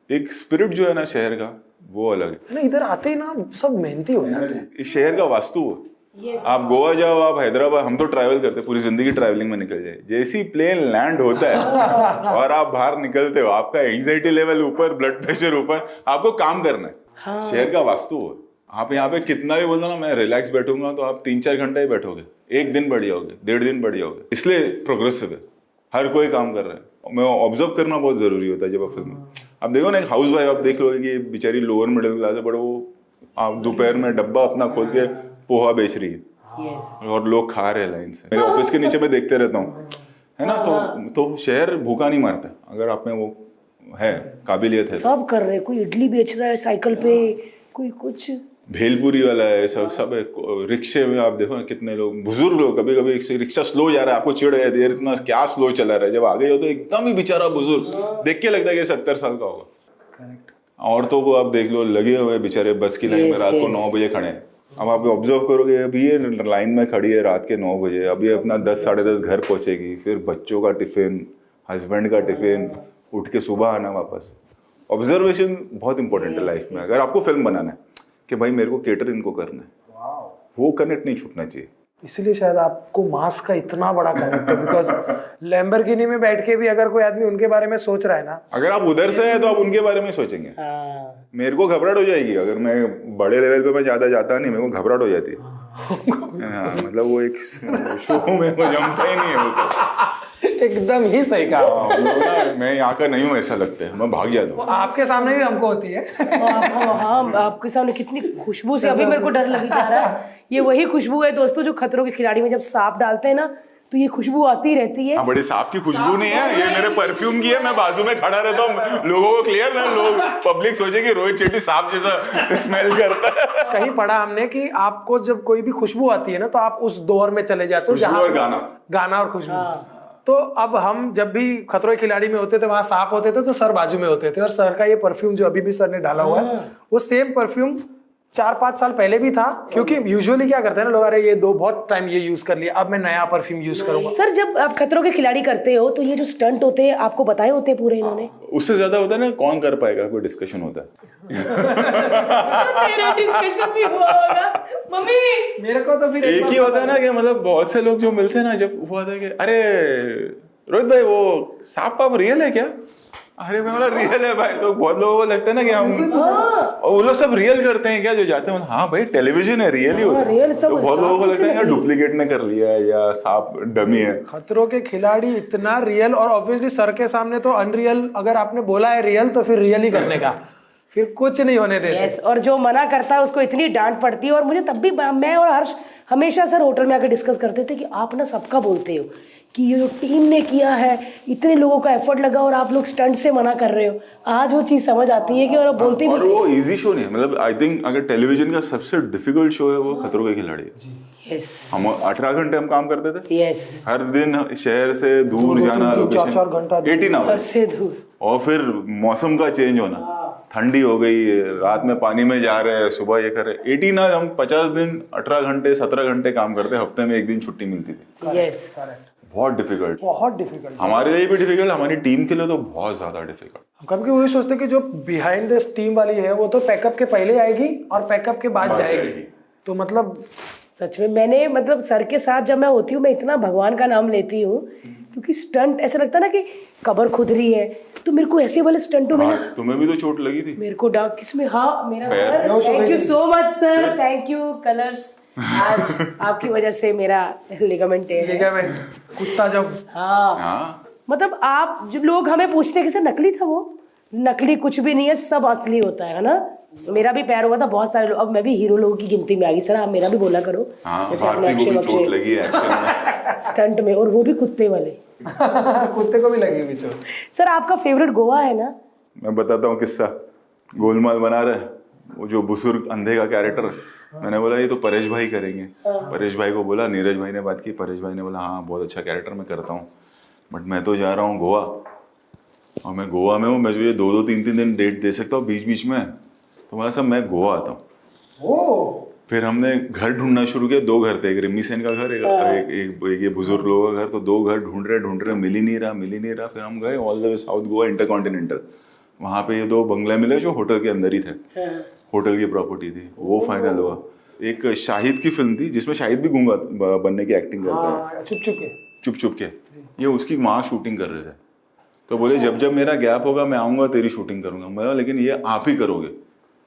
Speaker 1: एक स्पिरिट जो है ना शहर का, वो अलग है
Speaker 2: ना। इधर आते ही ना सब मेहनती हो जाते हैं,
Speaker 1: इस शहर का वास्तु है। आप गोवा जाओ, आप हैदराबाद, हम तो ट्रैवल करते हैं, पूरी जिंदगी ट्रैवलिंग में निकल जाए, जैसी प्लेन लैंड होता है और आप बाहर निकलते हो, आपका एंजाइटी लेवल ऊपर, ब्लड प्रेशर ऊपर, आपको काम करना है। शहर का वास्तु है। आप यहाँ पे कितना भी बोलते ना मैं रिलैक्स बैठूंगा, तो आप 3-4 घंटे ही बैठोगे, 1 दिन बढ़ जाओगे, 1.5 दिन बढ़ जाओगे, इसलिए प्रोग्रेसिव है, हर कोई काम कर रहा है। मैं ऑब्जर्व करना बहुत जरूरी होता है जब आप फिल्म, आप देखो ना एक हाउस वाइफ, आप देख लोगे कि बेचारी लोअर मिडिल क्लास है, बट वो आप दोपहर में डब्बा अपना खोल के पोहा बेच रही है और लोग खा रहे हैं लाइन से। मेरे ऑफिस के नीचे मैं देखते रहता हूँ, है ना, तो शहर भूखा नहीं मारता अगर आप में वो है, काबिलियत है।
Speaker 3: सब कर रहे हैं, कोई इडली बेच रहा है साइकिल पे, कोई कुछ
Speaker 1: भेलपुरी वाला है, सब है। रिक्शे में आप देखो ना कितने लोग, बुजुर्ग लोग, कभी कभी रिक्शा स्लो जा रहा है, आपको चिढ़ जाती है इतना क्या स्लो चला रहा है, जब आगे हो तो एकदम ही बेचारा बुजुर्ग देख के लगता है कि 70 साल का होगा।
Speaker 2: करेक्ट।
Speaker 1: औरतों को आप देख लो, लगे हुए बेचारे बस की लाइन में रात को 9 बजे खड़े हैं। अब आप ऑब्जर्व करोगे, अभी ये लाइन में खड़ी है रात के 9 बजे, अभी अपना 10 साढ़े 10 घर पहुंचेगी, फिर बच्चों का टिफिन, हस्बैंड का टिफिन, उठ के सुबह आना वापस। ऑब्जर्वेशन बहुत इंपॉर्टेंट है लाइफ में। अगर आपको फिल्म बनाना है कि भाई मेरे को केटर इनको करना है, वो कनेक्ट नहीं छूटना चाहिए।
Speaker 2: इसलिए शायद आपको मास का इतना बड़ा कनेक्ट है, बिकॉज लैम्बोर्गिनी में बैठ के भी अगर कोई आदमी उनके बारे में सोच रहा है ना,
Speaker 1: अगर आप उधर से हैं तो आप उनके बारे में सोचेंगे। मेरे को घबराहट हो जाएगी अगर मैं बड़े लेवल पे मैं ज्यादा जाता नहीं, मेरे को घबराहट हो जाती है। हाँ, मतलब वो एक शो में वो जमता ही नहीं है वो सब।
Speaker 2: एकदम ही सही कहा।
Speaker 1: मैं यहाँ का नहीं हूँ ऐसा लगता है, मैं भाग जाता हूँ।
Speaker 2: आपके सामने भी हमको होती है।
Speaker 3: हाँ, आपके सामने कितनी खुशबू से अभी मेरे को डर लगी जा रहा है। ये वही खुशबू है दोस्तों जो खतरों के खिलाड़ी में जब सांप डालते हैं ना तो ये खुशबू आती रहती है।
Speaker 1: बड़े सांप की खुशबू नहीं है, ये मेरे परफ्यूम की है। मैं बाजू में खड़ा रहता हूँ, लोगों को क्लियर ना, लोग पब्लिक सोचे कि रोहित शेट्टी सांप जैसा स्मेल करता है।
Speaker 2: कहीं पढ़ा हमने कि आपको जब कोई भी खुशबू आती है ना तो आप उस दौर में चले जाते हो
Speaker 1: खुशबू और
Speaker 2: गाना और खुशबू। तो अब हम जब भी खतरों के खिलाड़ी में होते थे, वहां सांप होते थे तो सर बाजू में होते थे, और सर का ये परफ्यूम जो अभी भी सर ने डाला हुआ है वो सेम परफ्यूम 4-5 साल पहले भी था। क्योंकि यूजुअली क्या करते हैं ना लोग, अरे ये बहुत टाइम ये यूज कर लिया, अब मैं नया परफ्यूम यूज करूंगा।
Speaker 3: सर जब आप खतरों के खिलाड़ी करते हो तो ये जो स्टंट होते हैं आपको बताए होते हैं पूरे इन्होंने?
Speaker 1: उससे ज्यादा होता है ना कौन कर पाएगा, कोई डिस्कशन होता है।
Speaker 3: तेरा डिस्कशन भी हुआ होगा मम्मी।
Speaker 2: मेरे को तो फिर
Speaker 1: एक ही होता है ना कि मतलब बहुत से लोग जो मिलते हैं ना, जब वो आता है कि अरे रोहित भाई वो सांप पाप रियल है क्या? अरे मैं बोला रियल है भाई। तो बहुत लोगों को लगता है ना कि हम, और वो लोग सब रियल करते हैं क्या जो जाते हैं? हाँ भाई टेलीविजन है, रियल ही होता है।
Speaker 3: रियल सब।
Speaker 1: तो बहुत लोगों को लगता है कि डुप्लीकेट ने कर लिया है या सांप डमी है।
Speaker 2: खतरों के खिलाड़ी इतना रियल, और ऑब्वियसली सर के सामने तो अनरियल। अगर आपने बोला है रियल तो फिर रियल ही करने का, फिर कुछ नहीं होने देते।
Speaker 3: यस, और जो मना करता है उसको इतनी डांट पड़ती है। और मुझे तब भी, मैं और हर्ष हमेशा सर होटल में आकर डिस्कस करते थे कि आप ना सबका बोलते हो कि ये जो टीम ने किया है, इतने लोगों का एफर्ट लगा और आप लोग स्टंट से मना कर रहे हो। आज वो चीज समझ आती है कि और बोलते
Speaker 1: और वो इजी शो नहीं है। मतलब आई थिंक अगर टेलीविजन का सबसे डिफिकल्ट शो है वो खतरों के खिलाड़ी है।
Speaker 3: यस,
Speaker 1: हम 18 घंटे हम काम करते थे।
Speaker 3: यस,
Speaker 1: हर दिन शहर से दूर जाना,
Speaker 2: 4 घंटा
Speaker 1: 18 आवर्स
Speaker 3: से दूर,
Speaker 1: और फिर मौसम का चेंज होना, ठंडी हो गई, रात में पानी में जा रहे हैं, सुबह ये कर रहे। 18 हम 50 दिन 18 घंटे 17 घंटे काम करते, हफ्ते में 1 दिन छुट्टी मिलती थी।
Speaker 3: यस,
Speaker 1: बहुत डिफिकल्ट,
Speaker 2: बहुत डिफिकल्ट।
Speaker 1: हमारे लिए भी डिफिकल्ट, हमारी टीम के लिए तो बहुत ज्यादा डिफिकल्ट।
Speaker 2: कभी वही सोचते हैं कि जो बिहाइंड द टीम वाली है वो तो पैकअप के पहले आएगी और पैकअप के बाद जाएगी। तो मतलब
Speaker 3: सच में मैंने, मतलब सर के साथ जब मैं होती हूँ मैं इतना भगवान का नाम लेती हूँ, क्योंकि स्टंट ऐसा लगता है ना कि कबर खुद रही है। तो मेरे को ऐसे वाले स्टंटों में ना,
Speaker 1: तुम्हें भी तो चोट लगी थी।
Speaker 3: मेरे को डाक किसमें, हाँ मेरा sir, thank you so much sir, thank you colours. आज आपकी वजह से मेरा लिगामेंट है।
Speaker 2: कुत्ता जब,
Speaker 1: हाँ
Speaker 3: मतलब आप जो लोग हमें पूछते हैं कि सर नकली था, वो नकली कुछ भी नहीं है, सब असली होता है ना। मेरा भी पैर हुआ था, बहुत सारे लोग, अब मैं भी हीरो लोगों की गिनती में आ गई। सर आप मेरा भी बोला करो।
Speaker 1: हाँ,
Speaker 3: जैसे आपने
Speaker 1: भारती को भी
Speaker 3: अक्षय
Speaker 1: चोट लगी है एक्शन में।
Speaker 3: स्टंट में, और वो भी कुत्ते वाले।
Speaker 2: कुत्ते को भी लगी हुई चोट।
Speaker 3: सर आपका फेवरेट गोवा है ना?
Speaker 1: मैं बताता हूँ किस्सा। गोलमाल बना रहे, वो जो बुजुर्ग अंधे का कैरेक्टर, मैंने बोला ये तो परेश भाई करेंगे। परेश भाई को बोला, नीरज भाई ने बात की, परेश भाई ने बोला हाँ बहुत अच्छा कैरेक्टर मैं करता हूँ, बट मैं तो जा रहा हूँ गोवा, और मैं गोवा में हूँ, मैं तुझे 2-2 3-3 दिन डेट दे सकता हूँ बीच बीच में। तो बोला सब मैं गोवा आता हूँ। फिर हमने घर ढूंढना शुरू किया। 2 घर थे, एक रिमी सेन का घर, एक ये बुजुर्ग लोगों का घर। तो 2 घर ढूंढ रहे, मिल ही नहीं रहा। फिर हम गए all the way south Goa intercontinental, वहाँ पे ये 2 बंगले मिले जो होटल के अंदर ही थे, होटल की प्रॉपर्टी थी। वो फाइनल हुआ। एक शाहिद की फिल्म थी जिसमें शाहिद भी गूंगा बनने की एक्टिंग करता है, चुप चुप के। ये उसकी माँ शूटिंग कर रहे थे। तो बोले जब जब मेरा गैप होगा मैं आऊँगा, तेरी शूटिंग करूँगा। मैं बोला लेकिन ये आप ही करोगे,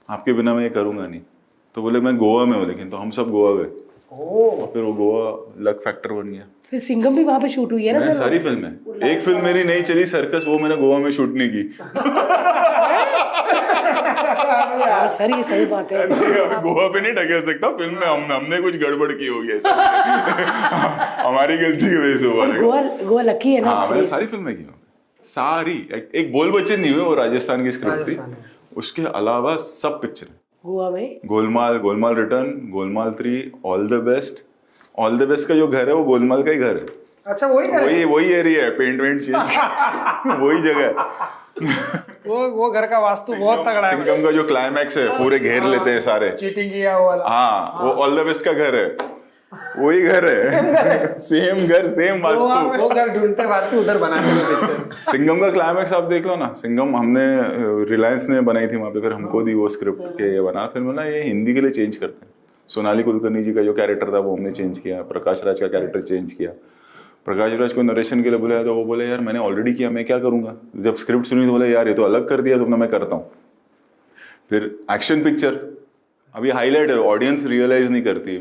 Speaker 1: आपके बिना मैं ये करूँगा नहीं। तो बोले मैं गोवा में हूँ लेकिन। तो हम सब गोवा गए, और फिर वो गोवा लक फैक्टर बन गया।
Speaker 3: फिर सिंघम भी वहाँ पे शूट हुई है ना सर?
Speaker 1: सारी फिल्में, एक फिल्म मेरी नहीं चली सर्कस, वो मैंने गोवा में शूट नहीं की।
Speaker 3: सर ये सही बात है।
Speaker 1: गोवा पे नहीं ढकेल सकता फिल्म में, हमने कुछ गड़बड़ की होगी ऐसा। हमारी गलती की वजह से हुआ।
Speaker 3: गोवा लकी है ना।
Speaker 1: हाँ मैंने सारी फिल्में की, सारी। एक बोल बच्चन नहीं हुए, वो राजस्थान की स्क्रिप्ट थी, उसके अलावा सब पिक्चर।
Speaker 3: गोवा में
Speaker 1: Golmaal return, Golmaal 3, all the best. All the best का जो घर है वो गोलमाल का ही घर है।
Speaker 2: अच्छा वही
Speaker 1: एरिया है, पेंट चेंज वही जगह है।
Speaker 2: वो घर का वास्तु बहुत तगड़ा है।
Speaker 1: सिंघम का जो क्लाइमैक्स है पूरे घेर लेते हैं सारे,
Speaker 2: चीटिंग किया वो वाला।
Speaker 1: हाँ वो ऑल द बेस्ट का घर है, वही घर है, सेम घर सेम वास्तु।
Speaker 2: वो घर ढूंढते भागते उधर बनाने में पिक्चर।
Speaker 1: सिंघम का क्लाइमैक्स आप देख लो ना। सिंघम हमने रिलायंस ने बनाई थी वहां पे, फिर हमको दी वो स्क्रिप्ट के ये बना, फिर बोला ये हिंदी के लिए चेंज करते हैं। सोनाली कुलकर्णी जी का जो कैरेक्टर था वो हमने चेंज किया, प्रकाश राज का कैरेक्टर चेंज किया। प्रकाश राज को नरेशन के लिए बुलाया तो वो बोले यार मैंने ऑलरेडी किया, मैं क्या करूंगा। जब स्क्रिप्ट सुनी तो बोले यार ये तो अलग कर दिया तुमने, मैं करता हूँ। फिर एक्शन पिक्चर अभी हाईलाइट है, ऑडियंस रियलाइज नहीं करती।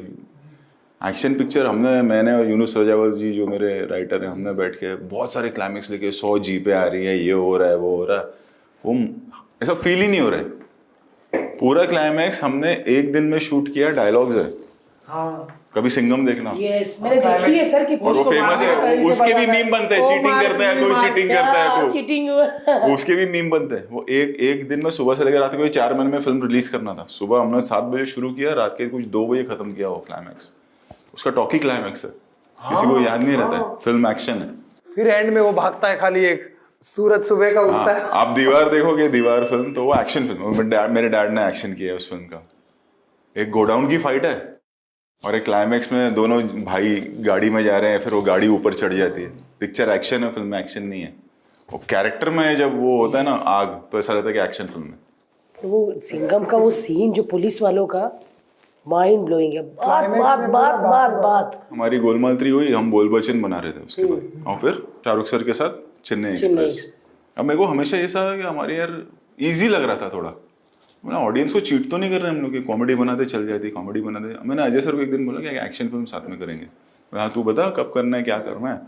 Speaker 1: एक्शन पिक्चर मैंने और यूनुस रजावल जी जो मेरे राइटर हैं, हमने बैठ के बहुत सारे क्लाइमेक्स लेके 100 जीपें आ रही है, ये हो रहा है वो हो रहा है, वो ऐसा फील ही नहीं हो रहा है। पूरा क्लाइमैक्स हमने एक दिन में शूट किया, डायलॉग्स है।
Speaker 2: हाँ
Speaker 1: कभी सिंघम देखना।
Speaker 3: यस मैंने देखी है सर कि
Speaker 1: और वो फेमस है, उसके भी मीम बनते हैं, चीटिंग करता है कोई, चीटिंग करता है कोई,
Speaker 3: चीटिंग
Speaker 1: उसके भी मीम बनते हैं। वो एक दिन में सुबह से लेकर रात के 4 महीने में फिल्म रिलीज करना था। सुबह हमने 7 बजे शुरू किया, रात के कुछ 2 बजे खत्म किया वो क्लाइमैक्स। उसका टॉकी क्लाइमैक्स है, किसी को याद नहीं रहता है, फिल्म एक्शन है।
Speaker 2: फिर एंड में वो भागता है खाली, एक सूरज सुबह का उगता है।
Speaker 1: आप दीवार देखोगे, दीवार फिल्म तो वो एक्शन फिल्म, मेरे डैड ने एक्शन किया है उस फिल्म का। एक गोडाउन की फाइट है और एक क्लाइमैक्स में दोनों भाई गाड़ी में जा रहे हैं, फिर वो गाड़ी ऊपर चढ़ जाती है। पिक्चर एक्शन है, फिल्म एक्शन नहीं है। वो कैरेक्टर में जब वो होता है ना आग, तो ऐसा लगता है कि एक्शन फिल्म है।
Speaker 3: वो सिंघम का वो सीन जो पुलिस वालों का माइंड ब्लोइंग है। बात
Speaker 1: हमारी गोलमाल 3 हुई, हम बोल बच्चन बना रहे थे उसके बाद, और फिर शाहरुख सर के साथ चेन्नई एक्सप्रेस। अब मेरे को हमेशा ऐसा है कि हमारे यार इजी लग रहा था थोड़ा, मैंने ऑडियंस को चीट तो नहीं कर रहे हम लोग कि कॉमेडी बनाते चल जाती, कॉमेडी बनाते। मैंने अजय सर को एक दिन बोला कि एक्शन फिल्म साथ में करेंगे। हाँ तू बता कब करना है, क्या करना है।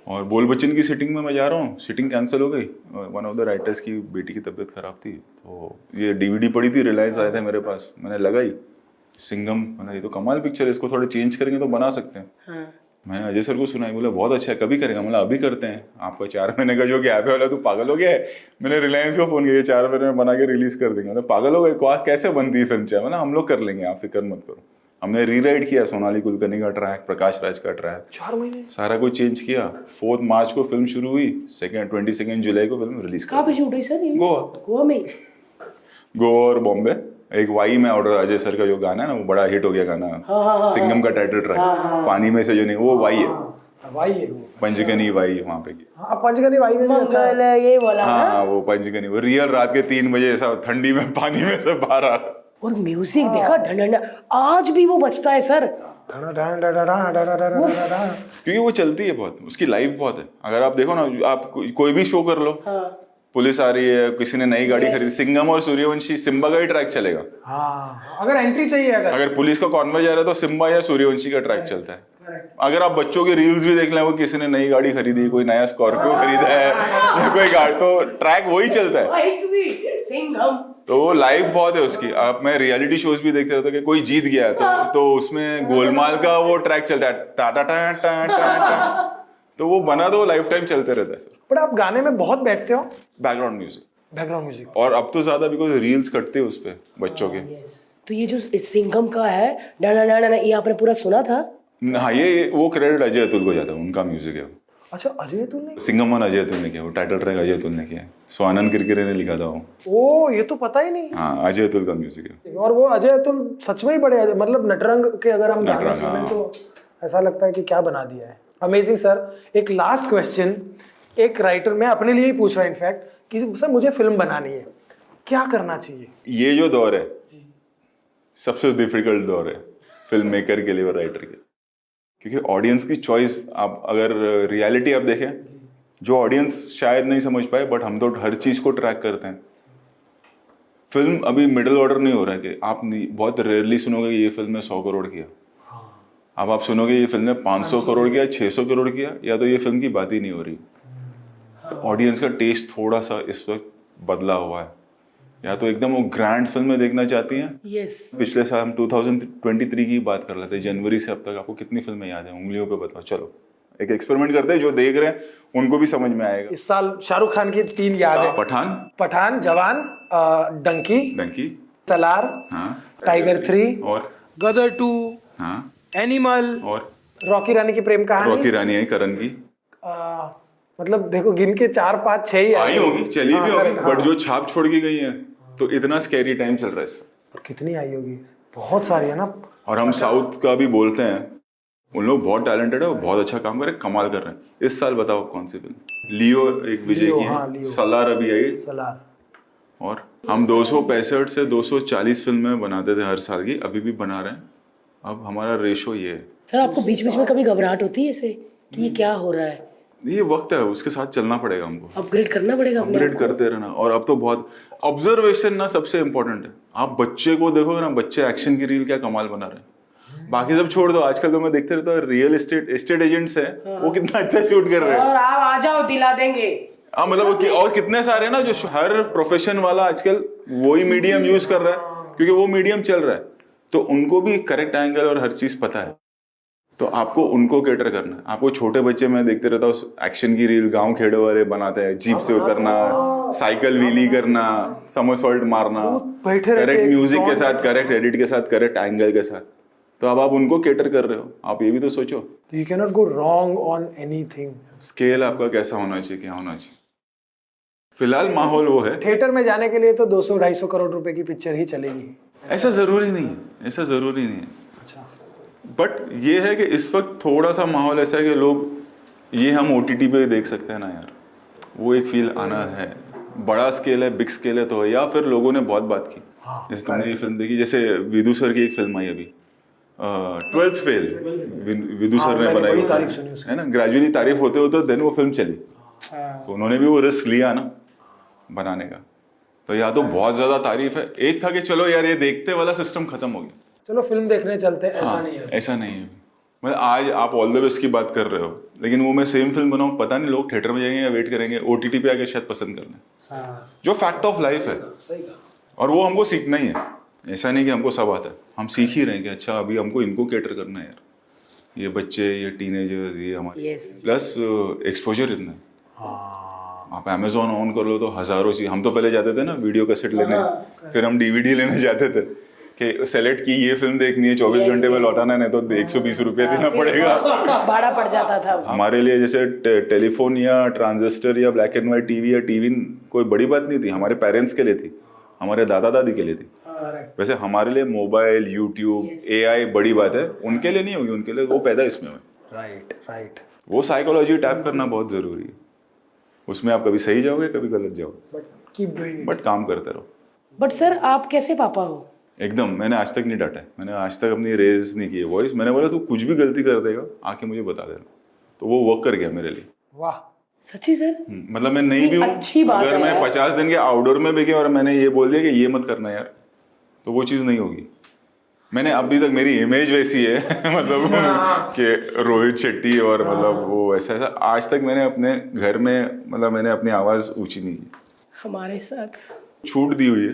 Speaker 1: और बोल बच्चन की सिटिंग में मैं जा रहा हूँ, सिटिंग कैंसिल हो गई। वन ऑफ द राइटर्स की बेटी की तबीयत खराब थी, तो ये DVD पड़ी थी, रिलायंस आया था मेरे पास, मैंने लगाई सिंघम। मैंने ये तो कमाल पिक्चर है, इसको थोड़ा चेंज करेंगे तो बना सकते हैं।
Speaker 3: हाँ।
Speaker 1: मैंने अजय सर को सुनाई, बोला बहुत अच्छा है, कभी करेगा। मतलब अभी करते हैं, आपका 4 महीने का जो गैप है। वाला तू पागल हो गया है। मैंने रिलायंस को फोन किया, 4 महीने में बना के रिलीज कर देंगे। मतलब पागल हो गए, कैसे बनती है फिल्म, चाहे मतलब हम लोग कर लेंगे, आप फिक्र मत करो। हमने रीराइट किया सोनाली कुलकर्णी का ट्रैक, प्रकाश राज का ट्रैक,
Speaker 2: 4 महीने
Speaker 1: सारा कुछ चेंज किया। 4 मार्च को फिल्म शुरू हुई, 22 जुलाई को फिल्म रिलीज
Speaker 3: कहाँ पे शूट हुई सर? गोवा में।
Speaker 1: गोवा और बॉम्बे। एक वाई में ऑर्डर, अजय सर का जो गाना है ना, वो बड़ा हिट हो गया गाना, सिंघम का टाइटल ट्रैक, पानी में से जो नहीं, वो वाई है,
Speaker 2: वाई है वो।
Speaker 1: पंचगनी वाई वहाँ पे।
Speaker 2: हाँ पंचगनी वाई में भी अच्छा है।
Speaker 3: मंगल ये वाला
Speaker 1: हाँ वो पंचगनी, वो रियल रात के 3 बजे ऐसा ठंडी में पानी में से बाहर आ रहा।
Speaker 3: और म्यूजिक देखा ढंढन, आज भी वो बजता है सर।
Speaker 1: क्योंकि वो चलती है बहुत, उसकी लाइफ बहुत है। अगर आप देखो ना, आप कोई भी शो कर लो, पुलिस आ रही है, किसी ने नई गाड़ी खरीदी, सिंघम और सूर्यवंशी, सिम्बा का ही ट्रैक चलेगा।
Speaker 2: हाँ अगर एंट्री चाहिए, अगर
Speaker 1: पुलिस का कॉन्वॉय जा रहा है तो सिम्बा या सूर्यवंशी का ट्रैक चलता है। अगर आप बच्चों के रील्स भी देख लें, वो किसी ने नई गाड़ी खरीदी, कोई नया स्कॉर्पियो खरीदा है या कोई गाड़ी, तो ट्रैक वही चलता है।
Speaker 3: सिंघम
Speaker 1: तो वो लाइफ बहुत है उसकी। आप मैं रियलिटी शोज भी देखते रहता कि कोई जीत गया तो उसमें गोलमाल का वो ट्रैक चलता है, टा टा टा टा टा, तो वो बना तो लाइफ टाइम चलते रहता है।
Speaker 2: बट आप गाने में बहुत बैठते हो,
Speaker 1: बैकग्राउंड म्यूजिक, और अब तो ज्यादा बिकॉज रील्स कटते हैं उस पे बच्चों के।
Speaker 3: तो ये जो सिंघम का है डाना डाना, ये आपने पूरा सुना था?
Speaker 1: हाँ ये वो क्रेडिट अजय अतुल को जाता है, उनका म्यूजिक है।
Speaker 2: अच्छा अजय अतुल ने
Speaker 1: सिंघम वन अजय अतुल ने किया, वो टाइटल ट्रैक अजय अतुल ने किया, स्वानंद किरकिरे ने लिखा था वो।
Speaker 2: ओ ये तो पता ही नहीं।
Speaker 1: हाँ अजय अतुल का म्यूजिक है।
Speaker 2: और वो अजय अतुल सच में ही बड़े, मतलब नटरंग के अगर हम गाने सुने तो ऐसा लगता है कि क्या बना दिया है। Amazing sir. एक लास्ट क्वेश्चन, एक राइटर, मैं अपने लिए ही पूछ रहा हूँ इनफैक्ट, कि सर मुझे फिल्म बनानी है, क्या करना चाहिए? ये
Speaker 1: जो दौर है सबसे डिफिकल्ट दौर है फिल्म मेकर के लिए और राइटर के, क्योंकि ऑडियंस की चॉइस, आप अगर रियलिटी आप देखें, जो ऑडियंस शायद नहीं समझ पाए, बट हम तो हर चीज को ट्रैक करते हैं। फिल्म अभी मिडिल ऑर्डर नहीं हो रहा है कि आप बहुत रेयरली सुनोगे ये फिल्म ने 100 करोड़ किया। अब आप सुनोगे ये फिल्म ने 500 करोड़ किया, 600 करोड़ किया, या तो ये फिल्म की बात ही नहीं हो रही। तो ऑडियंस का टेस्ट थोड़ा सा इस वक्त बदला हुआ है, या तो एकदम वो ग्रैंड फिल्में देखना चाहती हैं।
Speaker 3: yes.
Speaker 1: पिछले साल हम 2023 की बात कर लेते हैं, जनवरी से अब तक आपको कितनी फिल्में याद है? उंगलियों पे बताओ। चलो एक एक्सपेरिमेंट करते हैं, जो देख रहे हैं उनको भी समझ में आएगा।
Speaker 2: इस साल शाहरुख खान की 3 याद है,
Speaker 1: पठान,
Speaker 2: जवान, डंकी, सलार,
Speaker 1: हाँ
Speaker 2: टाइगर 3,
Speaker 1: और
Speaker 2: गदर 2,
Speaker 1: हाँ
Speaker 2: एनिमल,
Speaker 1: और
Speaker 2: रॉकी रानी की प्रेम कहानी।
Speaker 1: रॉकी रानी आई करण की
Speaker 2: मतलब देखो गिन के 4 5 6 ही
Speaker 1: आई होगी, चली
Speaker 2: हाँ,
Speaker 1: भी होगी,
Speaker 2: correct,
Speaker 1: बट
Speaker 2: हाँ।
Speaker 1: जो छाप छोड़ के गई है तो इतना स्कैरी टाइम चल रहा है इसका।
Speaker 2: और कितनी आई होगी, बहुत सारी है ना।
Speaker 1: और हम साउथ का भी बोलते हैं, उन लोग बहुत टैलेंटेड है और बहुत अच्छा काम कर रहे हैं, कमाल कर रहे हैं। इस साल बताओ कौन सी फिल्म? लियो एक विजय
Speaker 2: लियो,
Speaker 1: की
Speaker 2: हाँ,
Speaker 1: है,
Speaker 2: लियो।
Speaker 1: सलार अभी आई,
Speaker 2: सलार।
Speaker 1: और हम 265 से 240 फिल्में बनाते थे हर साल की, अभी भी बना रहे हैं। अब हमारा रेशो ये है।
Speaker 3: सर आपको बीच बीच में कभी घबराहट होती है इसे कि ये क्या हो रहा है?
Speaker 1: ये वक्त है, उसके साथ चलना पड़ेगा हमको,
Speaker 3: अपग्रेड करना पड़ेगा अपने
Speaker 1: अपग्रेड
Speaker 3: आप को।
Speaker 1: करते रहना। और अब तो बहुत ऑब्जर्वेशन ना सबसे इम्पोर्टेंट है। आप बच्चे को देखोगे ना, बच्चे एक्शन की रील क्या कमाल बना रहे हैं, बाकी सब छोड़ दो। आजकल तो मैं देखते रहता हूँ रियल एस्टेट एजेंट्स है, वो कितना अच्छा शूट कर रहे हैं।
Speaker 3: और आप आ जाओ दिला देंगे।
Speaker 1: हाँ मतलब और कितने सारे ना जो हर प्रोफेशन वाला आजकल वही मीडियम यूज कर रहा है, क्योंकि वो मीडियम चल रहा है, तो उनको भी करेक्ट एंगल और हर चीज पता है। तो आपको उनको कैटर करना है। आपको छोटे बच्चे, मैं देखते रहता हूँ एक्शन की रील गांव खेड़े वाले बनाते हैं, जीप से उतरना, साइकिल व्हीली करना, समरसॉल्ट मारना,
Speaker 2: बैठे रहते
Speaker 1: करेक्ट
Speaker 2: हैं,
Speaker 1: म्यूजिक के साथ, करेक्ट एडिट के साथ, करेक्ट एंगल के साथ। तो अब आप उनको कैटर कर रहे हो, आप ये भी तो सोचो।
Speaker 2: You can not go wrong on anything.
Speaker 1: Scale आपका कैसा होना चाहिए, क्या होना चाहिए। फिलहाल माहौल वो है।
Speaker 2: थिएटर में जाने के लिए तो 200-250 करोड़ रुपए की पिक्चर ही चलेगी।
Speaker 1: ऐसा जरूरी नहीं है, ऐसा जरूरी नहीं है।
Speaker 2: अच्छा।
Speaker 1: बट ये है कि इस वक्त थोड़ा सा माहौल ऐसा है कि लोग, ये हम OTT पे देख सकते हैं ना यार, वो एक फील आना है। बड़ा स्केल है, बिग स्केल है तो है, या फिर लोगों ने बहुत बात की। जैसे तुमने ये फिल्म देखी, जैसे विदु सर की एक फिल्म आई अभी, 12th फेल, विदु सर ने बनाई वो फिल्म, है ना। ग्रेजुअली तारीफ होते होते देन वो फिल्म चली, तो उन्होंने भी वो रिस्क लिया ना बनाने का। तो या तो बहुत ज्यादा तारीफ है, एक था कि चलो यार ये देखते वाला सिस्टम खत्म हो गया,
Speaker 2: चलो फिल्म देखने चलते हैं, ऐसा
Speaker 1: हाँ,
Speaker 2: नहीं है।
Speaker 1: ऐसा नहीं है। मतलब आज आप ऑल द बेस्ट की बात कर रहे हो, लेकिन वो मैं सेम फिल्म बनाऊं, पता नहीं लोग थिएटर में जाएंगे या वेट करेंगे, OTT पे आके शायद पसंद कर लें, जो फैक्ट ऑफ लाइफ है।
Speaker 2: सही कहा।
Speaker 1: और वो हमको सीखना ही है, ऐसा नहीं कि हमको सब आता है, हम सीख ही रहे हैं कि अच्छा अभी हमको इनको कैटर करना है यार, ये बच्चे, ये टीनेजर्स, ये हमारे, प्लस एक्सपोजर इतना है। आप Amazon ऑन कर लो तो हजारों चीज। हम तो पहले जाते थे ना वीडियो कैसेट लेने, फिर हम DVD लेने जाते थे कि सेलेक्ट की ये फिल्म देखनी है, 24 घंटे में लौटाना है, नहीं तो 120 रुपये देना पड़ेगा।
Speaker 3: भाड़ा पड़ जाता था।
Speaker 1: हमारे लिए जैसे टेलीफोन या ट्रांजिस्टर या ब्लैक एंड व्हाइट टीवी या टीवी कोई बड़ी बात नहीं थी, हमारे पेरेंट्स के लिए थी, हमारे दादा दादी के लिए थी। वैसे हमारे लिए मोबाइल, यूट्यूब, AI बड़ी बात है, उनके लिए नहीं होगी, उनके लिए वो पैदा इसमें हुए।
Speaker 2: राइट।
Speaker 1: वो साइकोलॉजी टैप करना बहुत जरूरी है, उसमें आप कभी सही जाओगे कभी गलत जाओगे,
Speaker 2: बट कीप डूइंग
Speaker 1: बट काम करते रहो।
Speaker 3: बट सर आप कैसे पापा हो?
Speaker 1: एकदम, मैंने आज तक नहीं डांटा है, मैंने आज तक अपनी रेज नहीं की है वॉइस। मैंने बोला तू कुछ भी गलती कर देगा आके मुझे बता देना, तो वो वर्क कर गया मेरे लिए।
Speaker 2: वाह,
Speaker 3: सच्ची सर?
Speaker 1: मतलब मैं नहीं भी हूँ,
Speaker 3: अच्छी बात
Speaker 1: अगर
Speaker 3: है
Speaker 1: मैं
Speaker 3: यार।
Speaker 1: 50 दिन के आउटडोर में भी गया और मैंने ये बोल दिया कि ये मत करना यार, तो वो चीज़ नहीं होगी। मैंने अभी तक, मेरी इमेज वैसी है मतलब कि रोहित शेट्टी और मतलब वो ऐसा ऐसा, आज तक मैंने अपने घर में मतलब मैंने अपनी आवाज़ ऊंची नहीं की।
Speaker 3: हमारे साथ
Speaker 1: छूट दी हुई है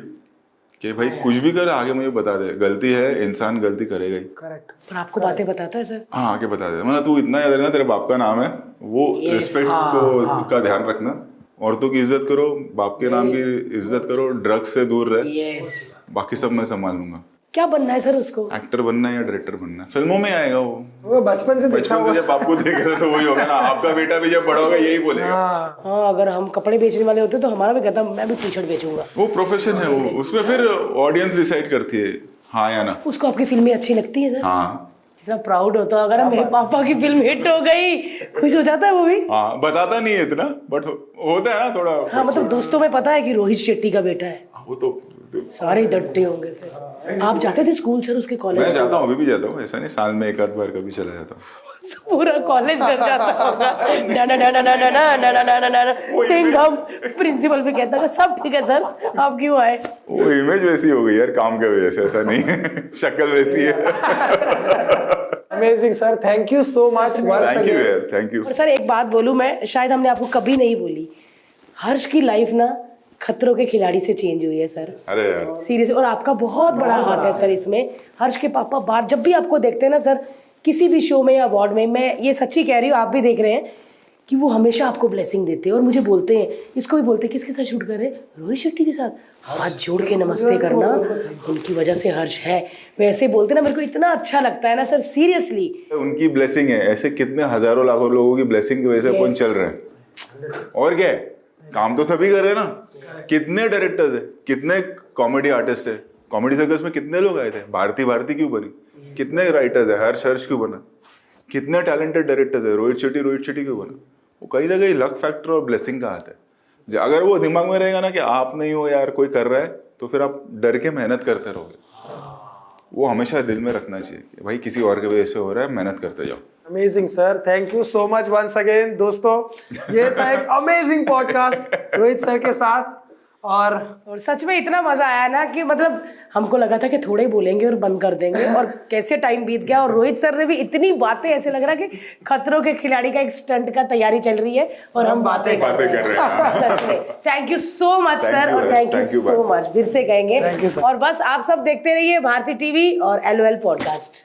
Speaker 1: कि भाई कुछ भी कर आगे मुझे बता दे, गलती है, इंसान गलती करेगा ही।
Speaker 2: करेक्ट।
Speaker 3: पर आपको बातें बताता है सर?
Speaker 1: हाँ आगे बता दे, मतलब तू इतना याद रखना तेरे बाप का नाम है, वो रिस्पेक्ट को का ध्यान रखना, औरतों की इज्जत करो, बाप के नाम की इज्जत करो, ड्रग्स से दूर रहे,
Speaker 3: यस।
Speaker 1: बाकी सब मैं संभाल लूंगा।
Speaker 3: क्या बनना है सर उसको?
Speaker 1: एक्टर बनना है या डायरेक्टर बनना है, फिल्मों में आएगा वो
Speaker 2: बचपन से देखा
Speaker 1: बचपन
Speaker 2: हुआ।
Speaker 1: से जब आपको देख रहे तो वही होगा ना, आपका बेटा भी जब बड़ा होगा यही बोलेगा।
Speaker 3: हाँ, अगर हम कपड़े बेचने वाले होते तो हमारा भी कहता मैं भी टी-शर्ट बेचूंगा।
Speaker 1: वो प्रोफेशन है, वो उसमें फिर ऑडियंस डिसाइड करती है हाँ या ना।
Speaker 3: उसको आपकी फिल्में अच्छी लगती है सर?
Speaker 1: हाँ
Speaker 3: इतना प्राउड होता अगर मेरे पापा की फिल्म हिट हो गई, खुश हो जाता है वो भी।
Speaker 1: हाँ, बताता नहीं है इतना बट होता है ना थोड़ा।
Speaker 3: हाँ मतलब दोस्तों में पता है कि रोहित शेट्टी का बेटा है,
Speaker 1: वो तो
Speaker 3: सारे ही डरते होंगे फिर। आप जाते थे स्कूल सर उसके
Speaker 1: मैं
Speaker 3: कॉलेज?
Speaker 1: जाता हूँ, अभी भी जाता हूँ, ऐसा नहीं, साल में एक आध बार कभी चला जाता हूँ।
Speaker 3: पूरा कॉलेज डर जाता होगा। ना ना ना ना ना ना ना ना ना ना ना ना सिंघम। प्रिंसिपल भी कहता है सब ठीक है सर, आप क्यों आए?
Speaker 1: वो इमेज वैसी हो गई यार काम के वजह से, ऐसा नहीं है शक्ल वैसी है।
Speaker 2: Amazing sir, thank you so much.
Speaker 1: Thank you यार, थैंक यू।
Speaker 3: और सर एक बात बोलूं मैं, शायद हमने आपको कभी नहीं बोली, हर्ष की लाइफ ना खतरों के खिलाड़ी से चेंज हुई है सर।
Speaker 1: अरे यार
Speaker 3: सीरियस, और आपका बहुत बड़ा हाथ है सर इसमें। हर्ष के पापा बाहर जब भी आपको देखते हैं ना सर, किसी भी शो में या अवार्ड में, मैं ये सच्ची कह रही हूँ, आप भी देख रहे हैं, कि वो हमेशा आपको ब्लेसिंग देते हैं और मुझे बोलते हैं, इसको भी बोलते हैं किसके साथ शूट कर रहे हैं, रोहित शेट्टी के साथ, हाथ जोड़ के नमस्ते करना, उनकी वजह से हर्ष है, वैसे बोलते ना, मेरे को इतना अच्छा लगता है ना सर, सीरियसली।
Speaker 1: उनकी ब्लेसिंग है, ऐसे कितने हजारों लाखों लोगों की ब्लेसिंग की वजह से अपन चल रहे हैं। और क्या है, काम तो सभी कर रहे हैं ना। कितने डायरेक्टर्स है, कितने कॉमेडी आर्टिस्ट है, कॉमेडी सर्कस में कितने लोग आए थे, भारती क्यों बनी, कितने राइटर्स है, हर्ष क्यों बना, कितने टैलेंटेड डायरेक्टर्स है, रोहित शेट्टी क्यों बना। वो कहीं ना कहीं लक फैक्टर और ब्लेसिंग का हाथ है। अगर वो दिमाग में रहेगा ना कि आप नहीं हो यार, कोई कर रहा है, तो फिर आप डर के मेहनत करते रहोगे। वो हमेशा दिल में रखना चाहिए कि भाई किसी और के वजह से हो रहा है, मेहनत करते जाओ।
Speaker 2: Amazing sir, thank you so much once again. दोस्तों, ये था एक अमेजिंग पॉडकास्ट रोहित सर के साथ, और
Speaker 3: सच में इतना मजा आया ना कि मतलब हमको लगा था कि थोड़े ही बोलेंगे और बंद कर देंगे, और कैसे टाइम बीत गया। और रोहित सर ने भी इतनी बातें, ऐसे लग रहा कि खतरों के खिलाड़ी का एक स्टंट का तैयारी चल रही है और हम बातें कर रहे हैं। सच में thank you so much sir, और थैंक यू सो मच, फिर से कहेंगे। और बस आप सब देखते रहिए भारती टीवी और LOL पॉडकास्ट।